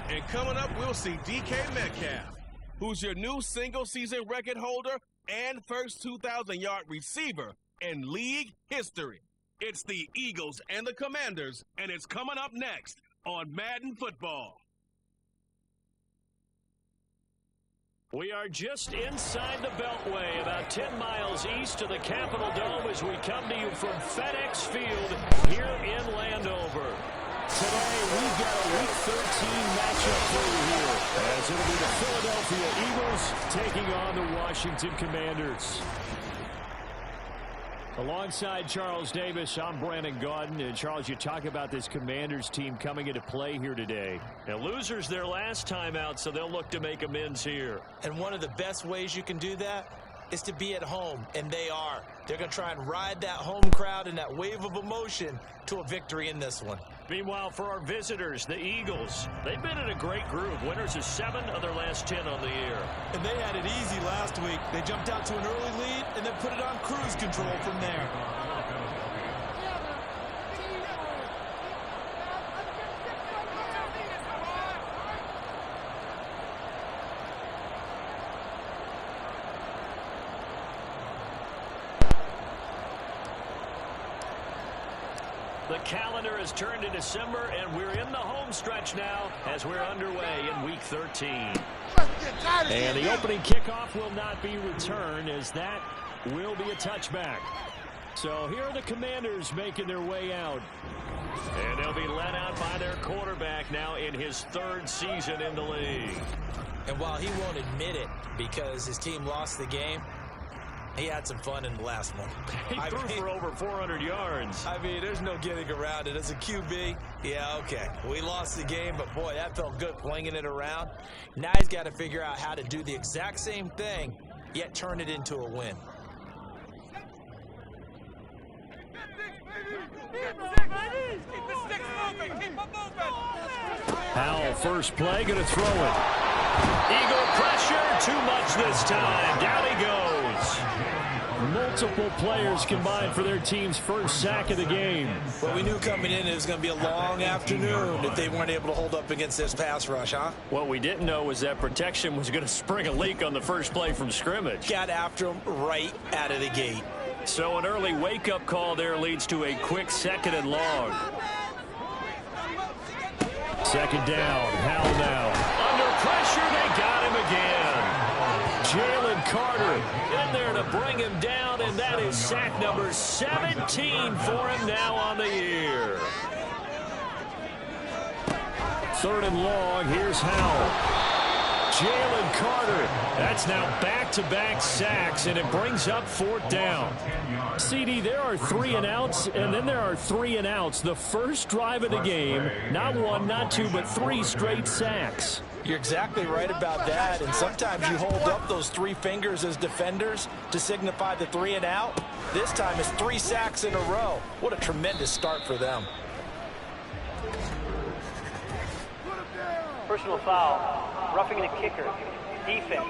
And coming up, we'll see DK Metcalf, who's your new single-season record holder and first 2,000-yard receiver in league history. It's the Eagles and the Commanders, and it's coming up next on Madden Football. We are just inside the Beltway, about 10 miles east of the Capitol Dome as we come to you from FedEx Field here in Landover. Today, we've got a Week 13 matchup for you here, as it'll be the Philadelphia Eagles taking on the Washington Commanders. Alongside Charles Davis, I'm Brandon Gaudin. And Charles, you talk about this Commanders team coming into play here today. Now, losers their last time out, so they'll look to make amends here. And one of the best ways you can do that is to be at home, and they are. They're going to try and ride that home crowd and that wave of emotion to a victory in this one. Meanwhile, for our visitors, the Eagles, they've been in a great group. Winners of 7 of their last 10 on the year. And they had it easy last week. They jumped out to an early lead and then put it on cruise control from there. The calendar has turned to December, and we're in the home stretch now as we're underway in Week 13. And the opening kickoff will not be returned, as that will be a touchback. So here are the Commanders making their way out. And they'll be led out by their quarterback now in his 3rd season in the league. And while he won't admit it because his team lost the game, he had some fun in the last one. He threw for over 400 yards. I mean, there's no getting around it. As a QB, yeah, okay. We lost the game, but boy, that felt good flinging it around. Now he's got to figure out how to do the exact same thing, yet turn it into a win. Howell, first play, going to throw it. Eagle pressure, too much this time. Down he goes. Multiple players combined for their team's first sack of the game. Well, we knew coming in it was going to be a long afternoon if they weren't able to hold up against this pass rush, huh? What we didn't know was that protection was going to spring a leak on the first play from scrimmage. Got after him right out of the gate. So an early wake-up call there leads to a quick 2nd and long. 2nd down, Howell now. Under pressure, they got him again. Jalen Carter in there to bring him down, and that is sack number 17 for him now on the year. 3rd and long, here's Howell. Jalen Carter, that's now back-to-back sacks, and it brings up 4th down. CD, there are 3 and outs, and then there are 3 and outs. The first drive of the game, not 1, not 2, but 3 straight sacks. You're exactly right about that, and sometimes you hold up those 3 fingers as defenders to signify the 3 and out. This time it's 3 sacks in a row. What a tremendous start for them. Personal foul. Roughing the kicker. Defense.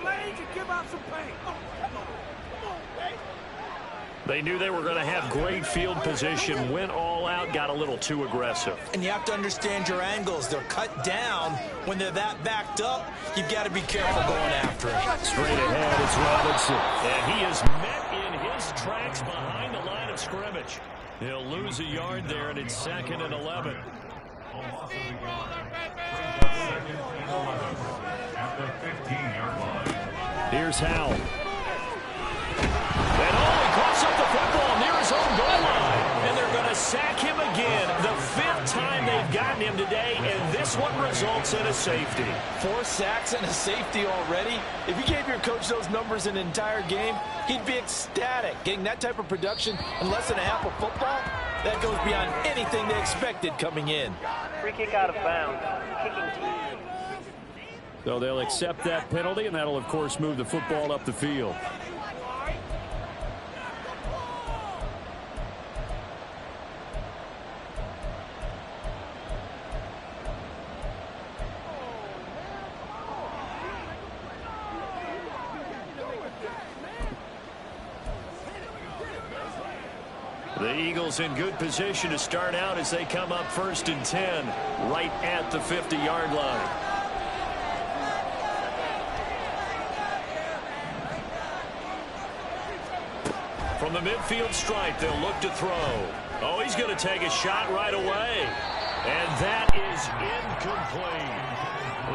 They knew they were going to have great field position, went all out, got a little too aggressive. And you have to understand your angles. They're cut down. When they're that backed up, you've got to be careful going after it. Straight ahead, it's Robinson. And he is met in his tracks behind the line of scrimmage. He'll lose a yard there, and it's 2nd and 11. Here's Howell. And he coughs up the football near his own goal line. And they're going to sack him again. The 5th time they've gotten him today, and this one results in a safety. 4 sacks and a safety already. If you gave your coach those numbers in an entire game, he'd be ecstatic. Getting that type of production in less than a half of football, that goes beyond anything they expected coming in. Free kick out of bounds. Kicking team. So they'll accept that penalty, and that'll, of course, move the football up the field. The Eagles in good position to start out as they come up 1st and 10, right at the 50-yard line. From the midfield stripe, they'll look to throw. Oh, he's going to take a shot right away. And that is incomplete.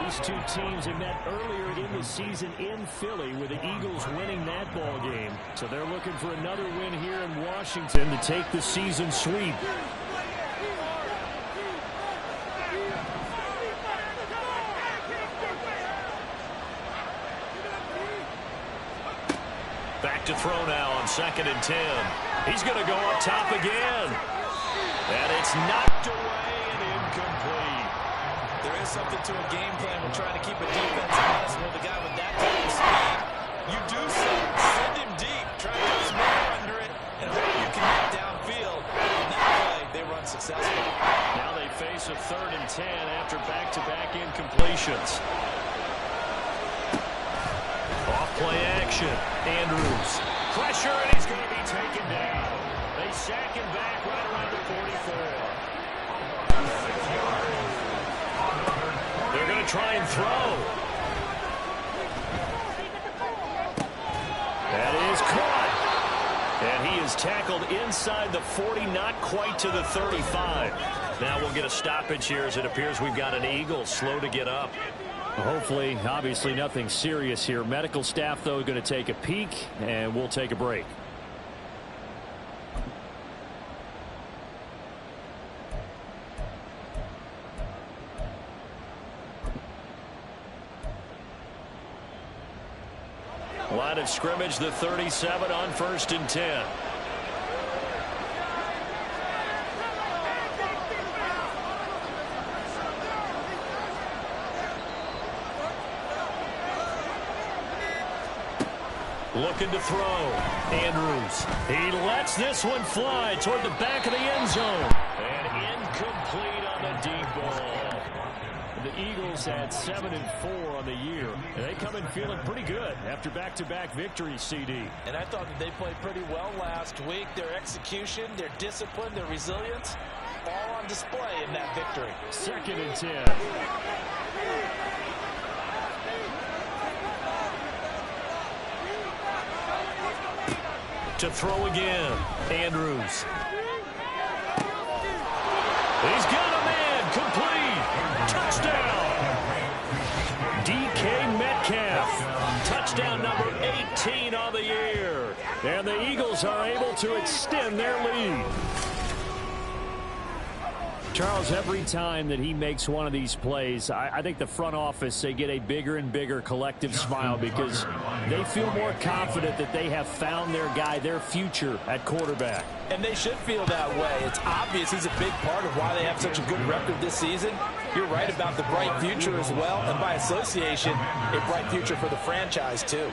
These two teams have met earlier in the season in Philly with the Eagles winning that ball game. So they're looking for another win here in Washington to take the season sweep. Back to throw now on 2nd and 10. He's going to go up top again. And it's knocked away and incomplete. There is something to a game plan when trying to keep a defense honest with a guy with that type of speed. You do so. Send him deep. Try to get more under it and hope you can get downfield. On that play, they run successfully. Now they face a 3rd and 10 after back-to-back incompletions. Off-play action. Andrews. Pressure, and he's going to be taken down. They sack him back right around the 44. They're going to try and throw. That is caught. And he is tackled inside the 40, not quite to the 35. Now we'll get a stoppage here as it appears we've got an Eagle slow to get up. Hopefully, obviously nothing serious here. Medical staff, though, going to take a peek, and we'll take a break. Line of scrimmage, the 37 on 1st and 10. Looking to throw. Andrews. He lets this one fly toward the back of the end zone. And incomplete on the deep ball. The Eagles had 7-4 on the year. And they come in feeling pretty good after back-to-back victories, CD. And I thought that they played pretty well last week. Their execution, their discipline, their resilience, all on display in that victory. 2nd and 10. To throw again. Andrews. He's got a man. Complete. Touchdown. DK Metcalf. Touchdown number 18 on the year. And the Eagles are able to extend their lead. Charles, every time that he makes one of these plays, I think the front office, they get a bigger and bigger collective smile because they feel more confident that they have found their guy, their future at quarterback. And they should feel that way. It's obvious he's a big part of why they have such a good record this season. You're right about the bright future as well, and by association, a bright future for the franchise too.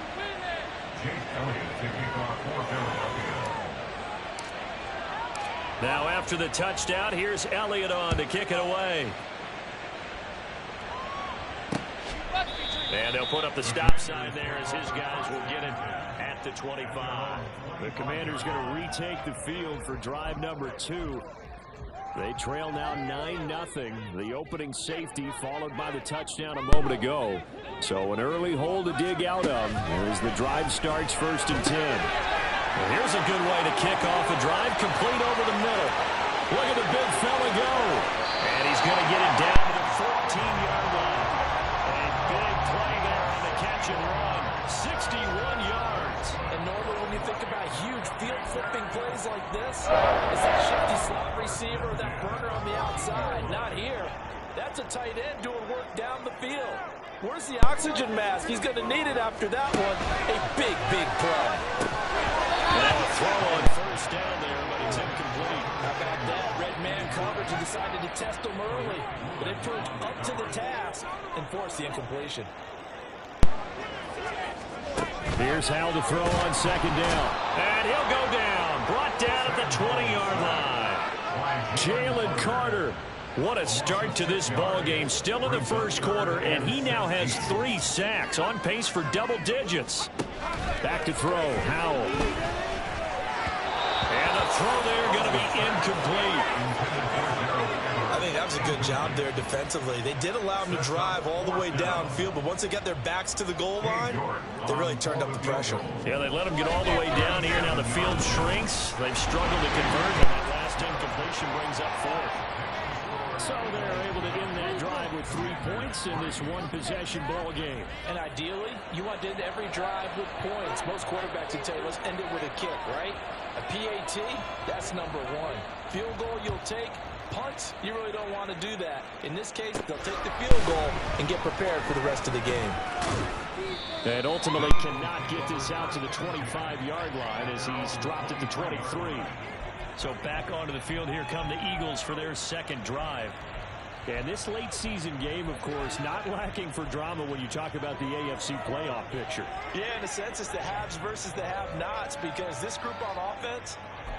Now after the touchdown, here's Elliott on to kick it away. And they'll put up the stop sign there as his guys will get it at the 25. The Commanders going to retake the field for drive number 2. They trail now 9-0. The opening safety followed by the touchdown a moment ago. So an early hole to dig out of as the drive starts 1st and 10. Well, here's a good way to kick off a drive, complete over the middle. Look at the big fella go. And he's going to get it down to the 14-yard line. A big play there on the catch and run. 61 yards. And normally when you think about huge field-flipping plays like this, it's that shifty slot receiver, that burner on the outside. Not here. That's a tight end doing work down the field. Where's the oxygen mask? He's going to need it after that one. A big, big play. Now a throw on 1st down there, but it's incomplete. How about that? Red man coverage and decided to test him early. But they proved up to the task and forced the incompletion. Here's Howell to throw on 2nd down. And he'll go down. Brought down at the 20-yard line. Jalen Carter. What a start to this ball game. Still in the 1st quarter, and he now has 3 sacks, on pace for double digits. Back to throw, Howell. And the throw there going to be incomplete. I think that Rams a good job there defensively. They did allow them to drive all the way downfield, but once they got their backs to the goal line, they really turned up the pressure. Yeah, they let them get all the way down here. Now the field shrinks. They've struggled to convert, and that last incompletion brings up 4th. So they're able to end that drive with 3 points in this one-possession ball game. And ideally, you want to end every drive with points. Most quarterbacks would tell you, let's end it with a kick, right? A PAT, that's number 1. Field goal you'll take. Punts, you really don't want to do that. In this case, they'll take the field goal and get prepared for the rest of the game. And ultimately cannot get this out to the 25-yard line as he's dropped at the 23. So back onto the field, here come the Eagles for their second drive. And this late season game, of course, not lacking for drama when you talk about the AFC playoff picture. Yeah, in a sense, it's the haves versus the have-nots, because this group on offense,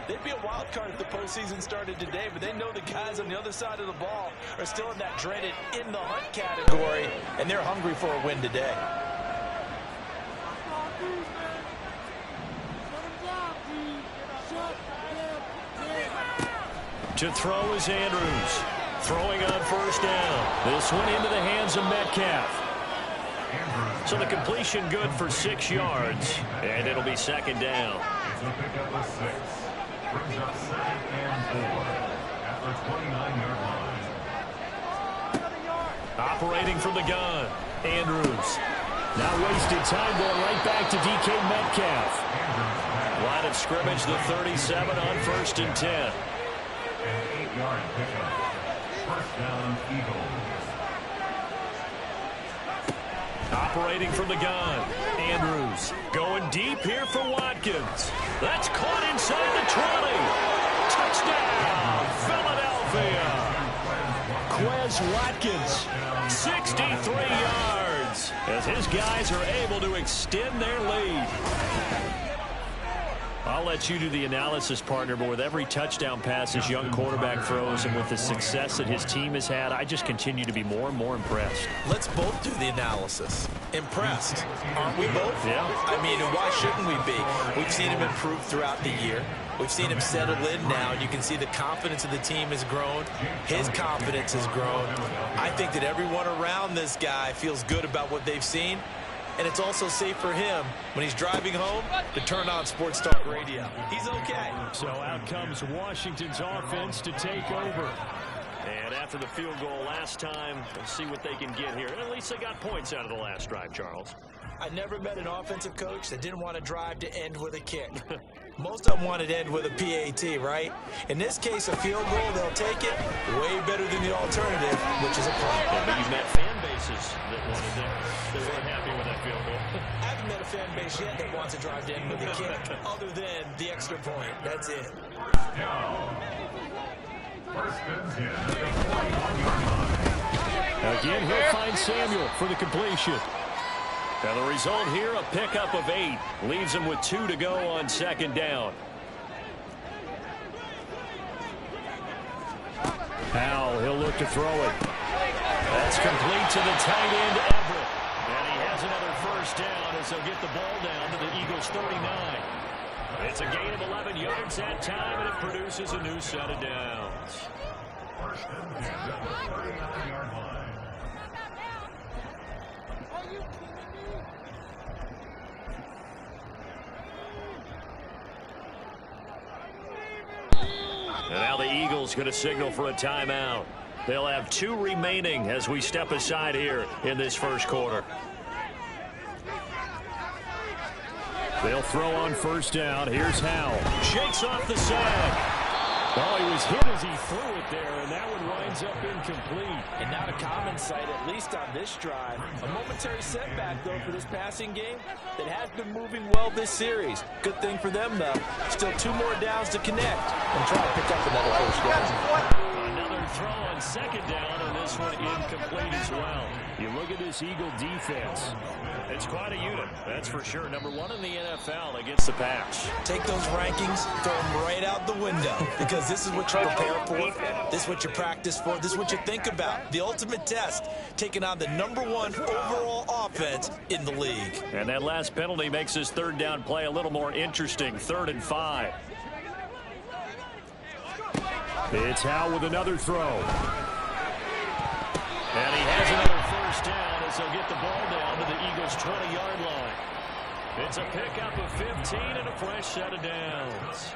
they'd be a wild card if the postseason started today, but they know the guys on the other side of the ball are still in that dreaded in-the-hunt category, and they're hungry for a win today. To throw is Andrews. Throwing on first down. This one into the hands of Metcalf. So the completion good for 6 yards, and it'll be second down. It's a pickup of 6. Brings up 2nd and 4 at the 29-yard line. Operating from the gun, Andrews. Now wasted time going right back to DK Metcalf. Line of scrimmage, the 37 on 1st and 10. An 8-yard pickup. First down, Eagles. Operating from the gun, Andrews. Going deep here for Watkins. That's caught inside the 20. Touchdown, Philadelphia. Quez Watkins, 63 yards, as his guys are able to extend their lead. I'll let you do the analysis, partner, but with every touchdown pass this young quarterback throws and with the success that his team has had, I just continue to be more and more impressed. Let's both do the analysis. Impressed, aren't we both? Yeah. I mean, and why shouldn't we be? We've seen him improve throughout the year. We've seen him settle in now, and you can see the confidence of the team has grown. His confidence has grown. I think that everyone around this guy feels good about what they've seen. And it's also safe for him when he's driving home to turn on Sports Talk Radio. He's okay. So out comes Washington's offense to take over. And after the field goal last time, we'll see what they can get here. And at least they got points out of the last drive, Charles. I never met an offensive coach that didn't want to drive to end with a kick. Most of them wanted to end with a PAT, right? In this case, a field goal, they'll take it way better than the alternative, which is a punt. Yeah, but you've met fan bases that wanted that. They weren't happy with that field goal. I haven't met a fan base yet that wants to drive to end with a kick, other than the extra point. That's it. First and 10 at the 41-yard line. Again, he'll find Samuel for the completion. And the result here, a pickup of 8. Leaves him with 2 to go on 2nd down. Howell, he'll look to throw it. That's complete to the tight end, Everett. And he has another first down as they'll get the ball down to the Eagles' 39. It's a gain of 11 yards that time, and it produces a new set of downs. First and 10 at the 39-yard line. And now the Eagles going to signal for a timeout. They'll have 2 remaining as we step aside here in this first quarter. They'll throw on first down. Here's Howell. Shakes off the sack. Oh, he was hit as he threw it there, and that one winds up incomplete. And not a common sight, at least on this drive. A momentary setback, though, for this passing game that has been moving well this series. Good thing for them, though. Still 2 more downs to connect and try to pick up another first down. Another throw on 2nd down, and this one incomplete as well. You look at this Eagle defense. It's quite a unit, that's for sure. Number 1 in the NFL against the pass. Take those rankings, throw them right out the window, because this is what you prepare for, this is what you practice for, this is what you think about. The ultimate test, taking on the number 1 overall offense in the league. And that last penalty makes this 3rd down play a little more interesting. 3rd and 5. It's Howell with another throw. And he has another first down as they'll get the ball down to the Eagles' 20-yard line. It's a pickup of 15 and a fresh set of downs.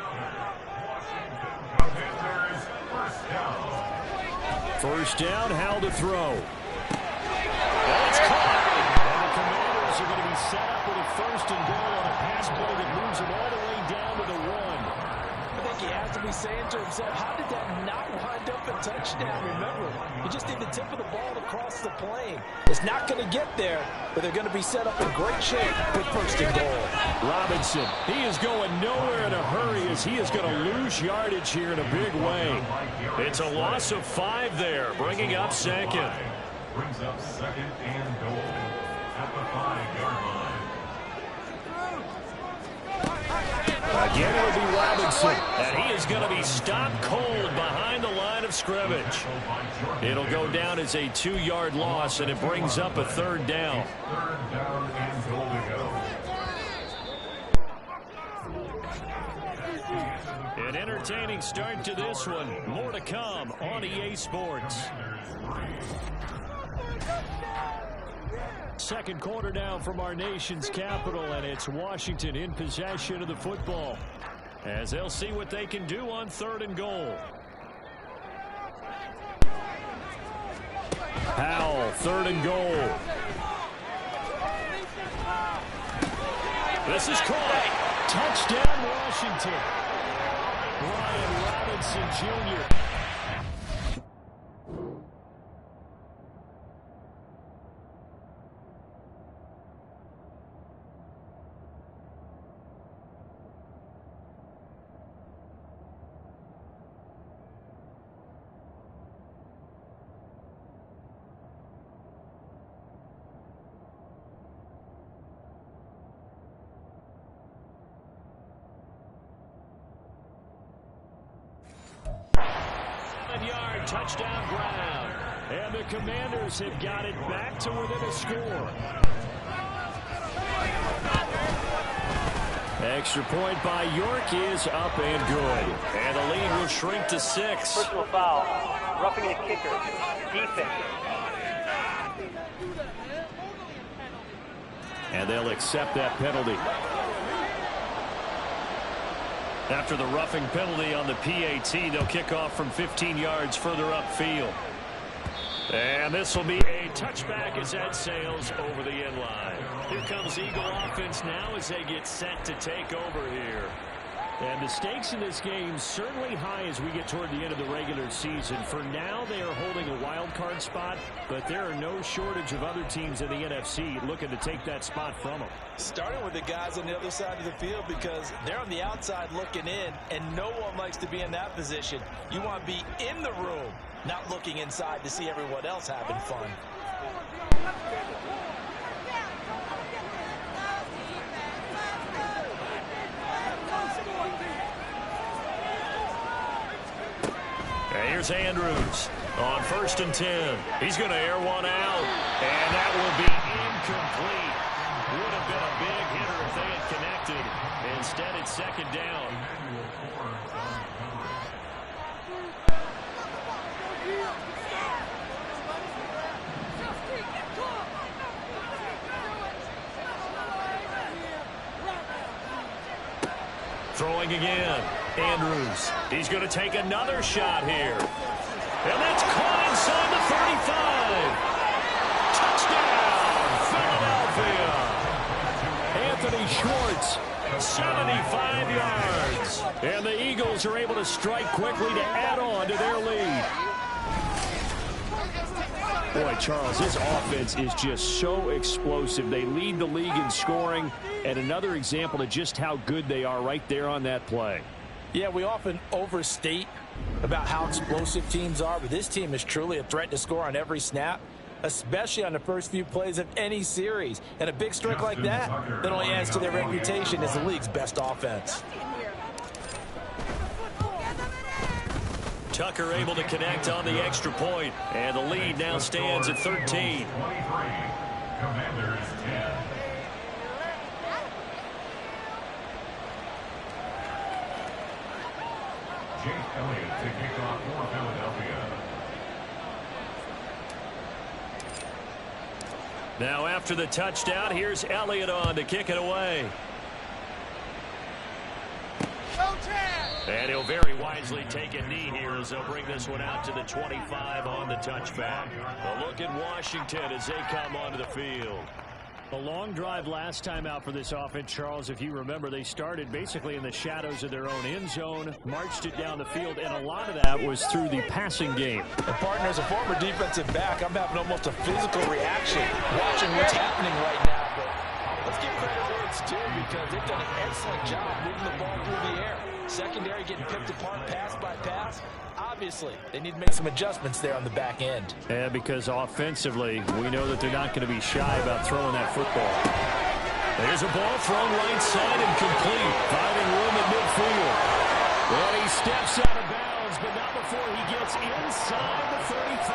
First down, how to throw. And it's caught. And the Commanders are going to be set up with a first and goal on a pass play that moves them all the way down to the 1. I think he has to be saying to himself, how did that not wind up a touchdown? Remember, you just need the tip of the ball to cross the plane. It's not going to get there, but they're going to be set up in great shape with first and goal. Robinson, he is going nowhere in a hurry as he is going to lose yardage here in a big way. It's a loss of 5 there, bringing up second. Brings up second and goal at the 5-yard line. Again, it will be Robinson, and he is going to be stopped cold behind the line of scrimmage. It'll go down as a 2-yard loss, and it brings up a third down. Third down and goal to go. An entertaining start to this one. More to come on EA Sports. Second quarter now from our nation's capital, and it's Washington in possession of the football as they'll see what they can do on third and goal. Powell, third and goal. This is caught. Touchdown, Washington. Brian Robinson Jr. Touchdown Brown. And the Commanders have got it back to within a score. Extra point by York is up and good. And the lead will shrink to 6. Personal foul. Roughing the kicker. Defense. And they'll accept that penalty. After the roughing penalty on the PAT, they'll kick off from 15 yards further upfield. And this will be a touchback as that sails over the end line. Here comes Eagle offense now as they get set to take over here. And the stakes in this game certainly high as we get toward the end of the regular season. For now, they are holding a wild card spot, but there are no shortage of other teams in the NFC looking to take that spot from them. Starting with the guys on the other side of the field because they're on the outside looking in, and no one likes to be in that position. You want to be in the room, not looking inside to see everyone else having fun. Here's Andrews on 1st and 10. He's going to air one out, and that will be incomplete. Would have been a big hitter if they had connected. Instead, it's second down. Throwing again. Andrews. He's going to take another shot here. And that's caught inside the 35. Touchdown, Philadelphia. Anthony Schwartz, 75 yards. And the Eagles are able to strike quickly to add on to their lead. Boy, Charles, this offense is just so explosive. They lead the league in scoring, and another example of just how good they are right there on that play. Yeah, we often overstate about how explosive teams are, but this team is truly a threat to score on every snap, especially on the first few plays of any series. And a big strike like that only adds to their reputation as the league's best offense. Tucker able to connect on the extra point, and the lead now stands at 13. 23. Commanders 10. Jake Elliott to kick off for Philadelphia. Now after the touchdown, here's Elliott on to kick it away. And he'll very wisely take a knee here as they'll bring this one out to the 25 on the touchback. A look at Washington as they come onto the field. A long drive last time out for this offense, Charles. If you remember, they started basically in the shadows of their own end zone, marched it down the field, and a lot of that was through the passing game. And partner, as a former defensive back, I'm having almost a physical reaction watching what's happening right now. But let's give credit where it's due because they've done an excellent job moving the ball through the air. Secondary getting picked apart pass by pass. Obviously, they need to make some adjustments there on the back end. Yeah, because offensively, we know that they're not going to be shy about throwing that football. There's a ball thrown right side and complete, finding room at midfield. And he steps out of bounds, but not before he gets inside the 35.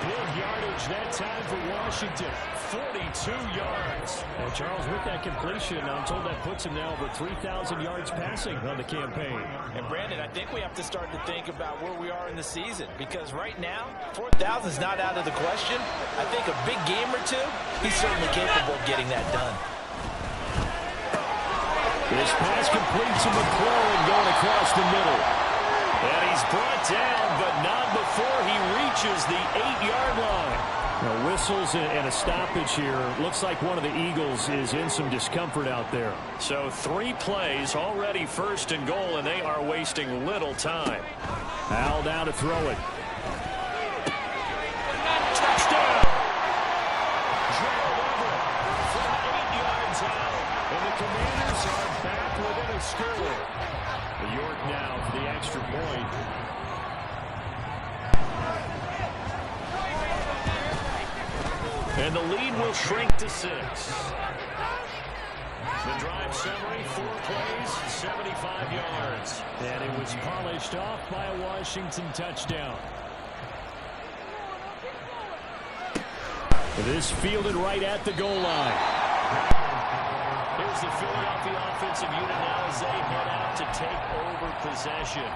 Big yardage that time for Washington. 42 yards. And Charles, with that completion, I'm told that puts him now over 3,000 yards passing on the campaign. And Brandon, I think we have to start to think about where we are in the season because right now, 4,000 is not out of the question. I think a big game or two, he's certainly capable of getting that done. This pass complete to McClellan going across the middle. And he's brought down, but not before he reaches the 8-yard line. Now, whistles and a stoppage here. Looks like one of the Eagles is in some discomfort out there. So 3 plays, already first and goal, and they are wasting little time. Al down to throw it. Touchdown! Gerald Everett from 8 yards out. And the Commanders are back within a score. York now for the extra point. And the lead will shrink to 6. The drive summary, 4 plays, 75 yards. And it was polished off by a Washington touchdown. This fielded right at the goal line. Here's the Philadelphia offensive unit now as they head out to take over possession.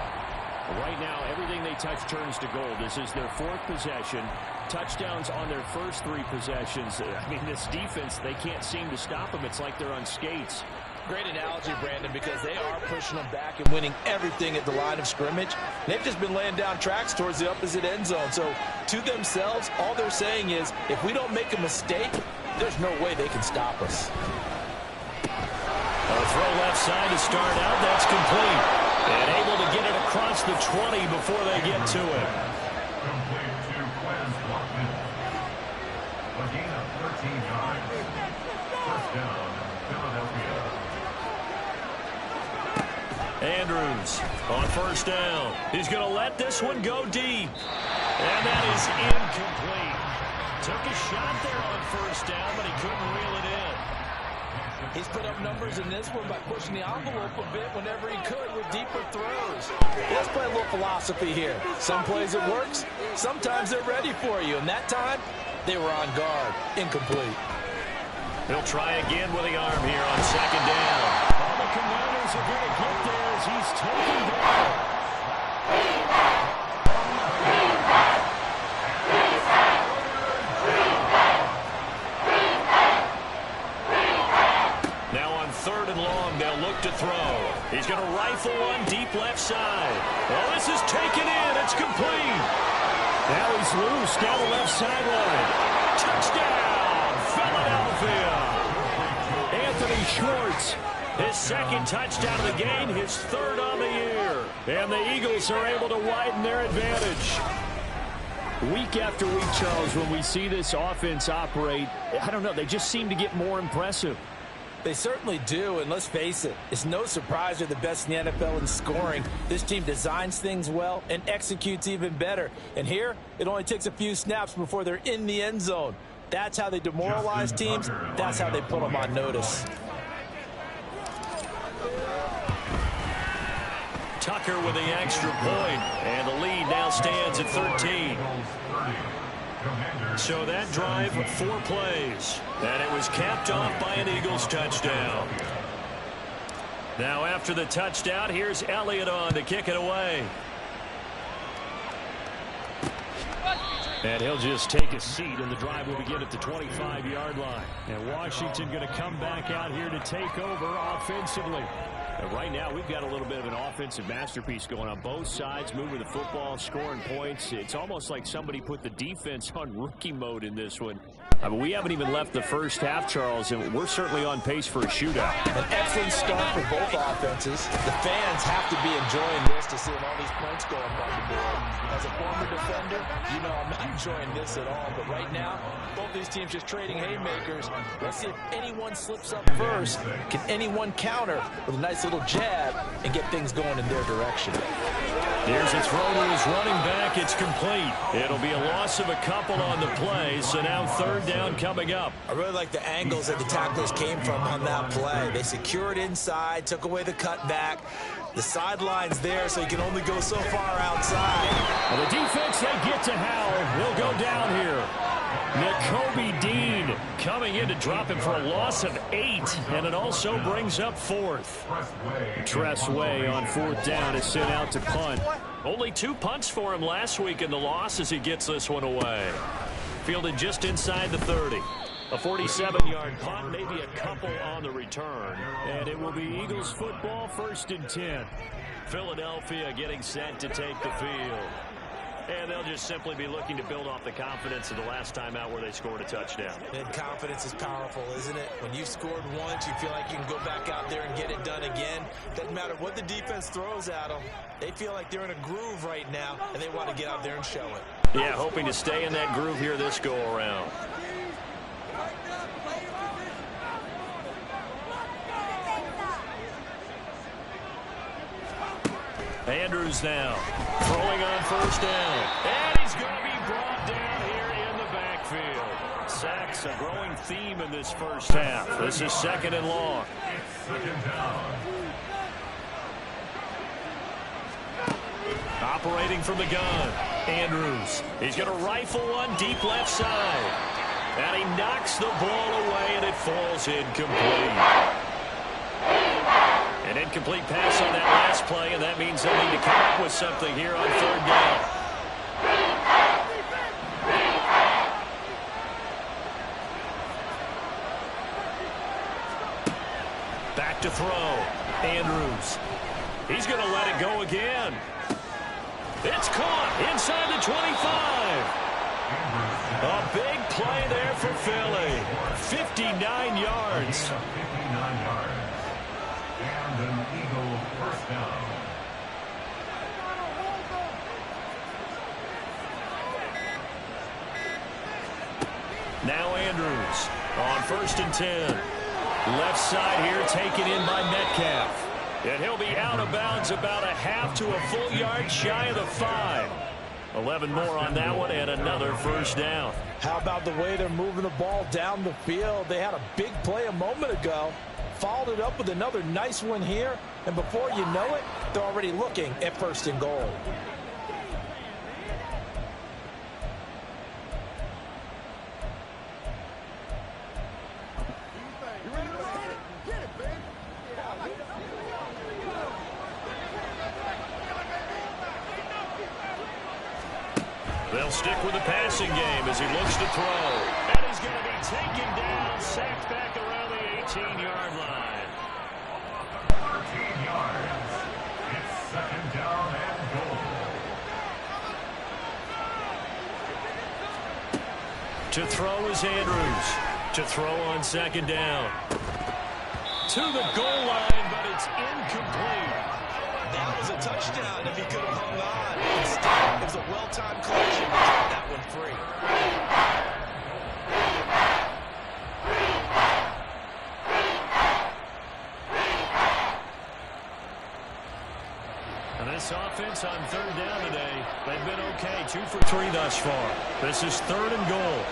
Right now, everything they touch turns to gold. This is their 4th possession. Touchdowns on their first 3 possessions. I mean, this defense, they can't seem to stop them. It's like they're on skates. Great analogy, Brandon, because they are pushing them back and winning everything at the line of scrimmage. They've just been laying down tracks towards the opposite end zone. So to themselves, all they're saying is, if we don't make a mistake, there's no way they can stop us. A throw left side to start out. That's complete. And able to get it across the 20 before they get to it. Complete to Quez Walkman. A gain of 13 yards. First down, Philadelphia. Andrews on first down. He's going to let this one go deep. And that is incomplete. Took a shot there on first down, but he couldn't reel it in. He's put up numbers in this one by pushing the envelope a bit whenever he could with deeper throws. Let's play a little philosophy here. Some plays it works. Sometimes they're ready for you. And that time, they were on guard. Incomplete. He'll try again with the arm here on second down. All the Commanders are going to get there as he's taken down. Third and long, they'll look to throw. He's going to rifle one deep left side. Oh, this is taken in. It's complete. Now he's loose down the left sideline. Touchdown, Philadelphia. Anthony Schwartz. His second touchdown of the game, his 3rd on the year. And the Eagles are able to widen their advantage. Week after week, Charles, when we see this offense operate, I don't know, they just seem to get more impressive. They certainly do, and let's face it, it's no surprise they're the best in the NFL in scoring. This team designs things well and executes even better. And here, it only takes a few snaps before they're in the end zone. That's how they demoralize teams. That's how they put them on notice. Tucker with the extra point, and the lead now stands at 13. So that drive, 4 plays, and it was capped off by an Eagles touchdown. Now after the touchdown, here's Elliott on to kick it away. And he'll just take a seat, and the drive will begin at the 25-yard line. And Washington going to come back out here to take over offensively. And right now, we've got a little bit of an offensive masterpiece going on both sides, moving the football, scoring points. It's almost like somebody put the defense on rookie mode in this one. I mean, we haven't even left the first half, Charles, and we're certainly on pace for a shootout. An excellent start for both offenses. The fans have to be enjoying this to seeing all these points going by the board. As a former defender, you know I'm not enjoying this at all. But right now, both these teams just trading haymakers. Let's see if anyone slips up first. Can anyone counter with a nice little jab and get things going in their direction? Here's a throw to his running back. It's complete. It'll be a loss of a couple on the play, so now third down coming up. I really like the angles that the tacklers came from on that play. They secured inside, took away the cutback. The sideline's there, so you can only go so far outside. Well, the defense, they get to Howell. Will go down here. Nakobe Dean coming in to drop him for a loss of 8, and it also brings up fourth. Tressway on fourth down is sent out to punt. Only 2 punts for him last week in the loss as he gets this one away. Fielded just inside the 30. A 47-yard punt, maybe a couple on the return. And it will be Eagles football, 1st and 10. Philadelphia getting set to take the field. And they'll just simply be looking to build off the confidence of the last time out where they scored a touchdown. And confidence is powerful, isn't it? When you've scored once, you feel like you can go back out there and get it done again. Doesn't matter what the defense throws at them. They feel like they're in a groove right now, and they want to get out there and show it. Yeah, hoping to stay in that groove here this go-around. Andrews now throwing on first down. And he's going to be brought down here in the backfield. Sacks a growing theme in this first half. This is 2nd and long. Operating from the gun. Andrews. He's going to rifle one deep left side. And he knocks the ball away, and it falls incomplete. An incomplete pass on that last play, and that means they'll need to come up with something here on 3rd down. Back to throw. Andrews. He's going to let it go again. It's caught inside the 25. A big play there for Philly. 59 yards. 59 yards. And an Eagle first down. Now Andrews on 1st and 10. Left side here taken in by Metcalf. And he'll be out of bounds about a half to a full yard shy of the 5. 11 more on that one and another first down. How about the way they're moving the ball down the field? They had a big play a moment ago. Followed it up with another nice one here. And before you know it, they're already looking at 1st and goal. They'll stick with the passing game as he looks to throw. And he's going to be taken down, sacked back around the 18-yard line. 13 yards. It's 2nd down and goal. To throw is Andrews. To throw on 2nd down. To the goal line, but it's incomplete. That was a touchdown if he could have hung on. Instead, it was a well-timed collision to get that one free. And this offense on 3rd down today, they've been okay. 2 for 3 thus far. This is 3rd and goal.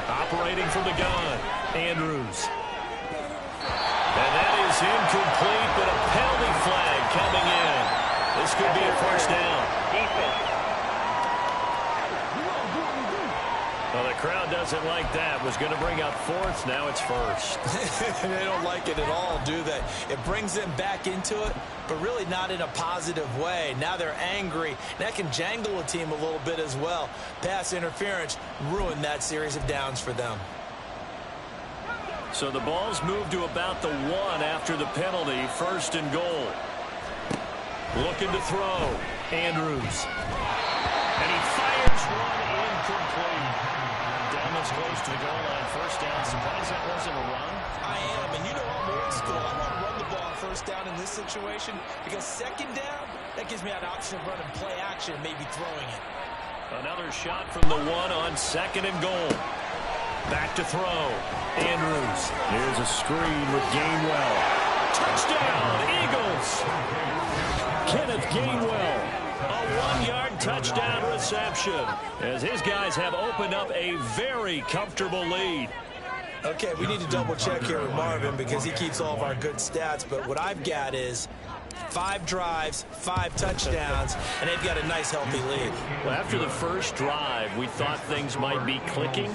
Operating from the gun, Andrews. And that is incomplete, but a penalty flag coming in. This could be a first down. Defense. Well, the crowd doesn't like that. Was going to bring up fourth. Now it's first. They don't like it at all, do they? It brings them back into it, but really not in a positive way. Now they're angry. That can jangle a team a little bit as well. Pass interference ruined that series of downs for them. So the ball's moved to about the 1 after the penalty. First and goal. Looking to throw. Andrews. And he fires one incomplete. Down this close to the goal line. First down. Surprised that wasn't a run. I am, and you know I'm old school. I want to run the ball on first down in this situation because second down, that gives me an option of running play action, maybe throwing it. Another shot from the 1 on second and goal. Back to throw. Andrews. Here's a screen with Gainwell. Touchdown, Eagles. Kenneth Gainwell. A 1-yard touchdown reception as his guys have opened up a very comfortable lead. Okay, we need to double check here with Marvin because he keeps all of our good stats, but what I've got is 5 drives, 5 touchdowns, and they've got a nice, healthy lead. Well, after the first drive, we thought things might be clicking.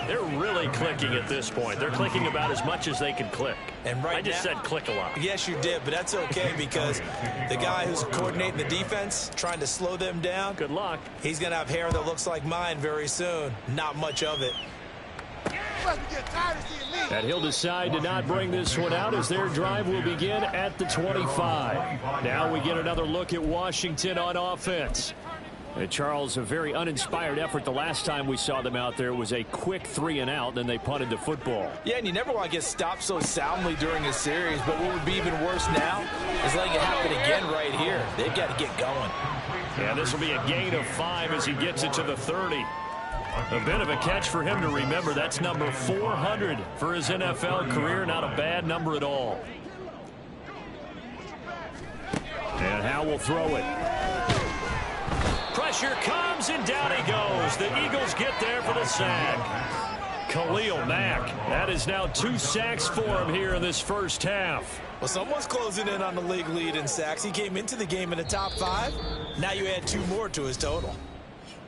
They're really clicking at this point. They're clicking about as much as they can click. And right I just now, said click a lot. Yes, you did, but that's okay because the guy who's coordinating the defense, trying to slow them down, Good luck. he's going to have hair that looks like mine very soon. Not much of it. And he'll decide to not bring this one out as their drive will begin at the 25. Now we get another look at Washington on offense. And Charles, a very uninspired effort. The last time we saw them out there was a quick 3-and-out, then they punted the football. Yeah, and you never want to get stopped so soundly during a series, but what would be even worse now is letting it happen again right here. They've got to get going. Yeah, this will be a gain of 5 as he gets it to the 30. A bit of a catch for him to remember. That's number 400 for his NFL career. Not a bad number at all. And Howe will throw it. Pressure comes, and down he goes. The Eagles get there for the sack. Khalil Mack. That is now 2 sacks for him here in this first half. Well, someone's closing in on the league lead in sacks. He came into the game in the top 5. Now you add 2 more to his total.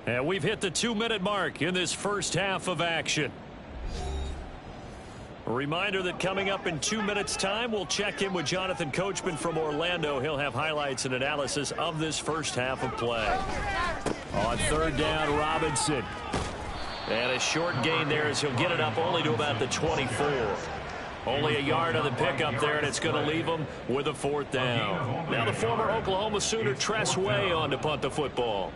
And we've hit the 2-minute mark in this first half of action. A reminder that coming up in 2 minutes' time, we'll check in with Jonathan Coachman from Orlando. He'll have highlights and analysis of this first half of play. On third down, Robinson. And a short gain there as he'll get it up only to about the 24. Only a yard on the pickup there, and it's going to leave him with a 4th down. Now the former Oklahoma Sooner Tress Way on to punt the football.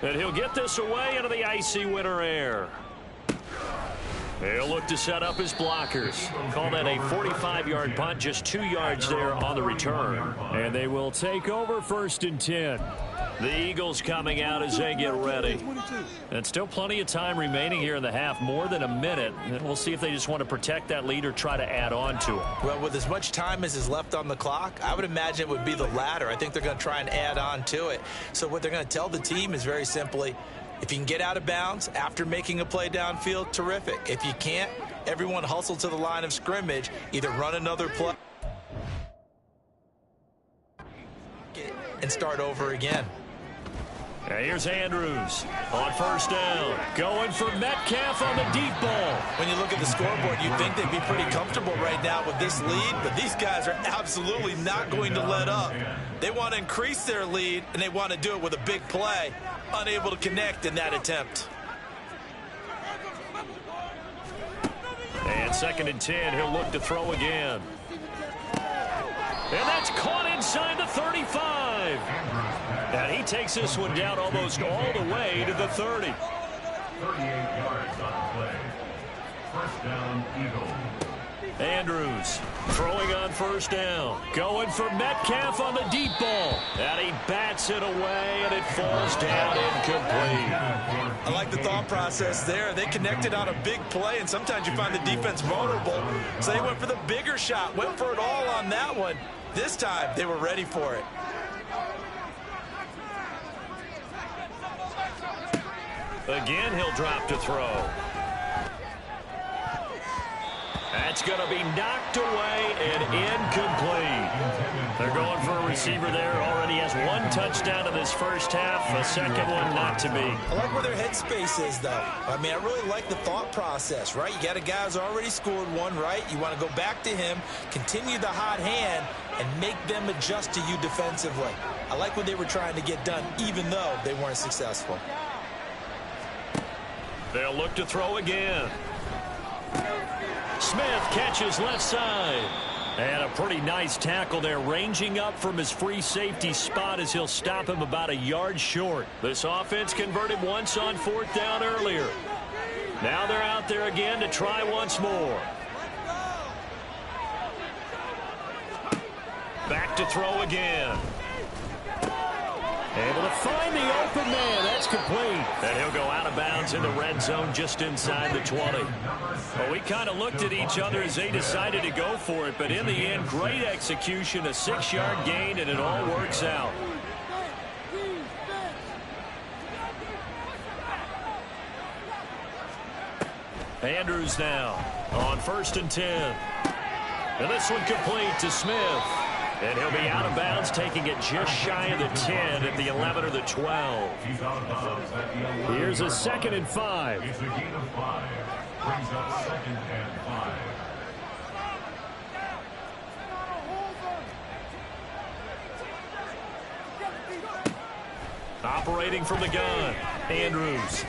And he'll get this away into the icy winter air. He'll look to set up his blockers. Call that a 45-yard punt, just 2 yards there on the return. And they will take over 1st and 10. The Eagles coming out as they get ready. And still plenty of time remaining here in the half, more than a minute. And we'll see if they just want to protect that lead or try to add on to it. Well, with as much time as is left on the clock, I would imagine it would be the latter. I think they're going to try and add on to it. So what they're going to tell the team is very simply, if you can get out of bounds after making a play downfield, terrific. If you can't, everyone hustle to the line of scrimmage, either run another play and start over again. Now here's Andrews on 1st down. Going for Metcalf on the deep ball. When you look at the scoreboard, you'd think they'd be pretty comfortable right now with this lead, but these guys are absolutely not going to let up. They want to increase their lead, and they want to do it with a big play. Unable to connect in that attempt. And 2nd and 10, he'll look to throw again. And that's caught inside the 35. And he takes this one down almost all the way to the 30. 38 yards on the play. 1st down, Eagles. Andrews throwing on 1st down. Going for Metcalf on the deep ball. And he bats it away, and it falls down incomplete. I like the thought process there. They connected on a big play, and sometimes you find the defense vulnerable. So they went for the bigger shot, went for it all on that one. This time, they were ready for it. Again, he'll drop to throw. That's going to be knocked away and incomplete. They're going for a receiver there already has one touchdown in this first half, a second one not to be. I like where their headspace is, though. I mean, I really like the thought process, right? You got a guy who's already scored one, right? You want to go back to him, continue the hot hand, and make them adjust to you defensively. I like what they were trying to get done, even though they weren't successful. They'll look to throw again. Smith catches left side. And a pretty nice tackle there, ranging up from his free safety spot as he'll stop him about a yard short. This offense converted once on 4th down earlier. Now they're out there again to try once more. Back to throw again. Able to find the open man. That's complete. And he'll go out of bounds in the red zone just inside the 20. Well, we kind of looked at each other as they decided to go for it, but in the end, great execution, a 6-yard gain, and it all works out. Andrews now on 1st and 10. And this one complete to Smith. And he'll be out of bounds, taking it just shy of the 10 at the 11 or the 12. Here's a 2nd and 5. It's a gain of 5. Brings up 2nd and 5. Operating from the gun, Andrews.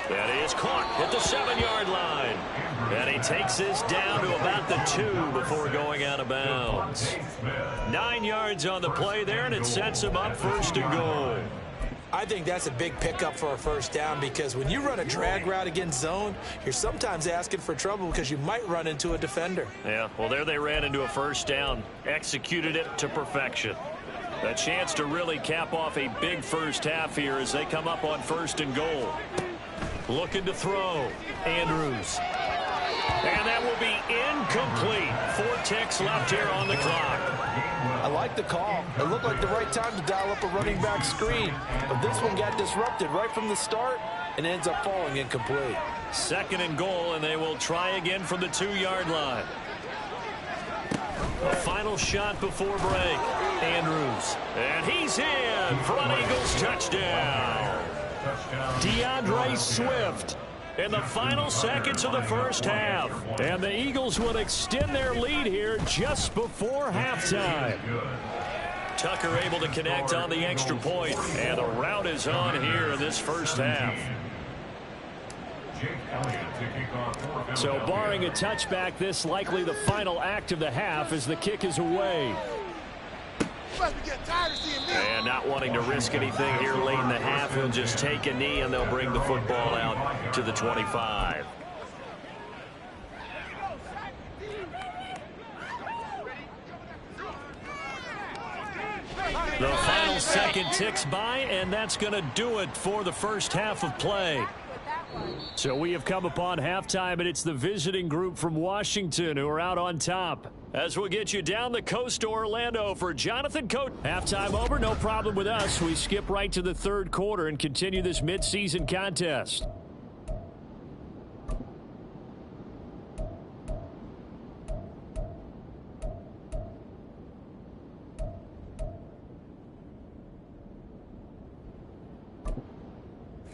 That is caught at the 7-yard line. And he takes this down to about the 2 before going out of bounds. 9 yards on the play there, and it sets him up 1st and goal. I think that's a big pickup for a 1st down, because when you run a drag route against zone, you're sometimes asking for trouble because you might run into a defender. Yeah, well, there they ran into a 1st down, executed it to perfection. A chance to really cap off a big first half here as they come up on 1st and goal. Looking to throw. Andrews. And that will be incomplete. 4 ticks left here on the clock. I like the call. It looked like the right time to dial up a running back screen. But this one got disrupted right from the start and ends up falling incomplete. 2nd and goal, and they will try again from the 2-yard line. A final shot before break. Andrews. And he's in for an Eagles touchdown. DeAndre Swift in the final seconds of the first half. And the Eagles will extend their lead here just before halftime. Tucker able to connect on the extra point. And the route is on here in this first half. So barring a touchback, this likely the final act of the half as the kick is away. And not wanting to risk anything here late in the half, he'll just take a knee and they'll bring the football out to the 25. The final second ticks by, and that's going to do it for the first half of play. So we have come upon halftime, and it's the visiting group from Washington who are out on top. As we'll get you down the coast to Orlando for Jonathan Coate. Halftime over, no problem with us. We skip right to the 3rd quarter and continue this midseason contest.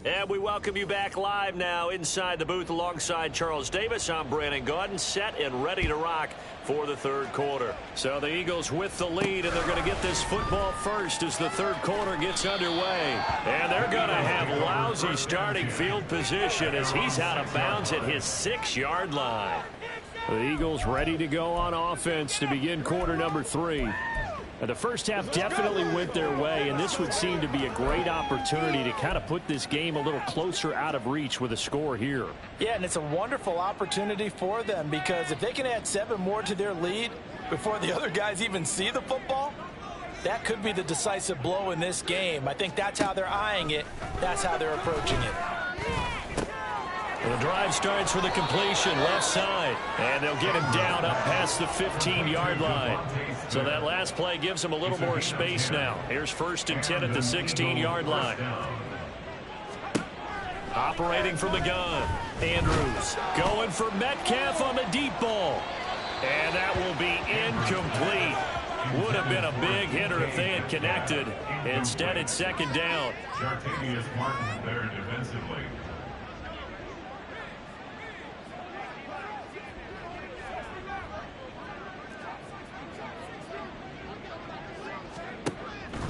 And we welcome you back live now inside the booth alongside Charles Davis. I'm Brandon Gaudin, set and ready to rock for the 3rd quarter. So the Eagles with the lead, and they're going to get this football first as the 3rd quarter gets underway. And they're going to have lousy starting field position as he's out of bounds at his 6-yard line. The Eagles ready to go on offense to begin quarter number 3. The first half definitely went their way, and this would seem to be a great opportunity to kind of put this game a little closer out of reach with a score here. Yeah, and it's a wonderful opportunity for them, because if they can add 7 more to their lead before the other guys even see the football, that could be the decisive blow in this game. I think that's how they're eyeing it. That's how they're approaching it. The drive starts with a completion left side, and they'll get him down up past the 15-yard line. So that last play gives him a little more space now. Here's 1st and 10 at the 16-yard line. Operating from the gun, Andrews going for Metcalf on the deep ball. And that will be incomplete. Would have been a big hitter if they had connected. Instead, it's second down. Jartavius Martin there defensively.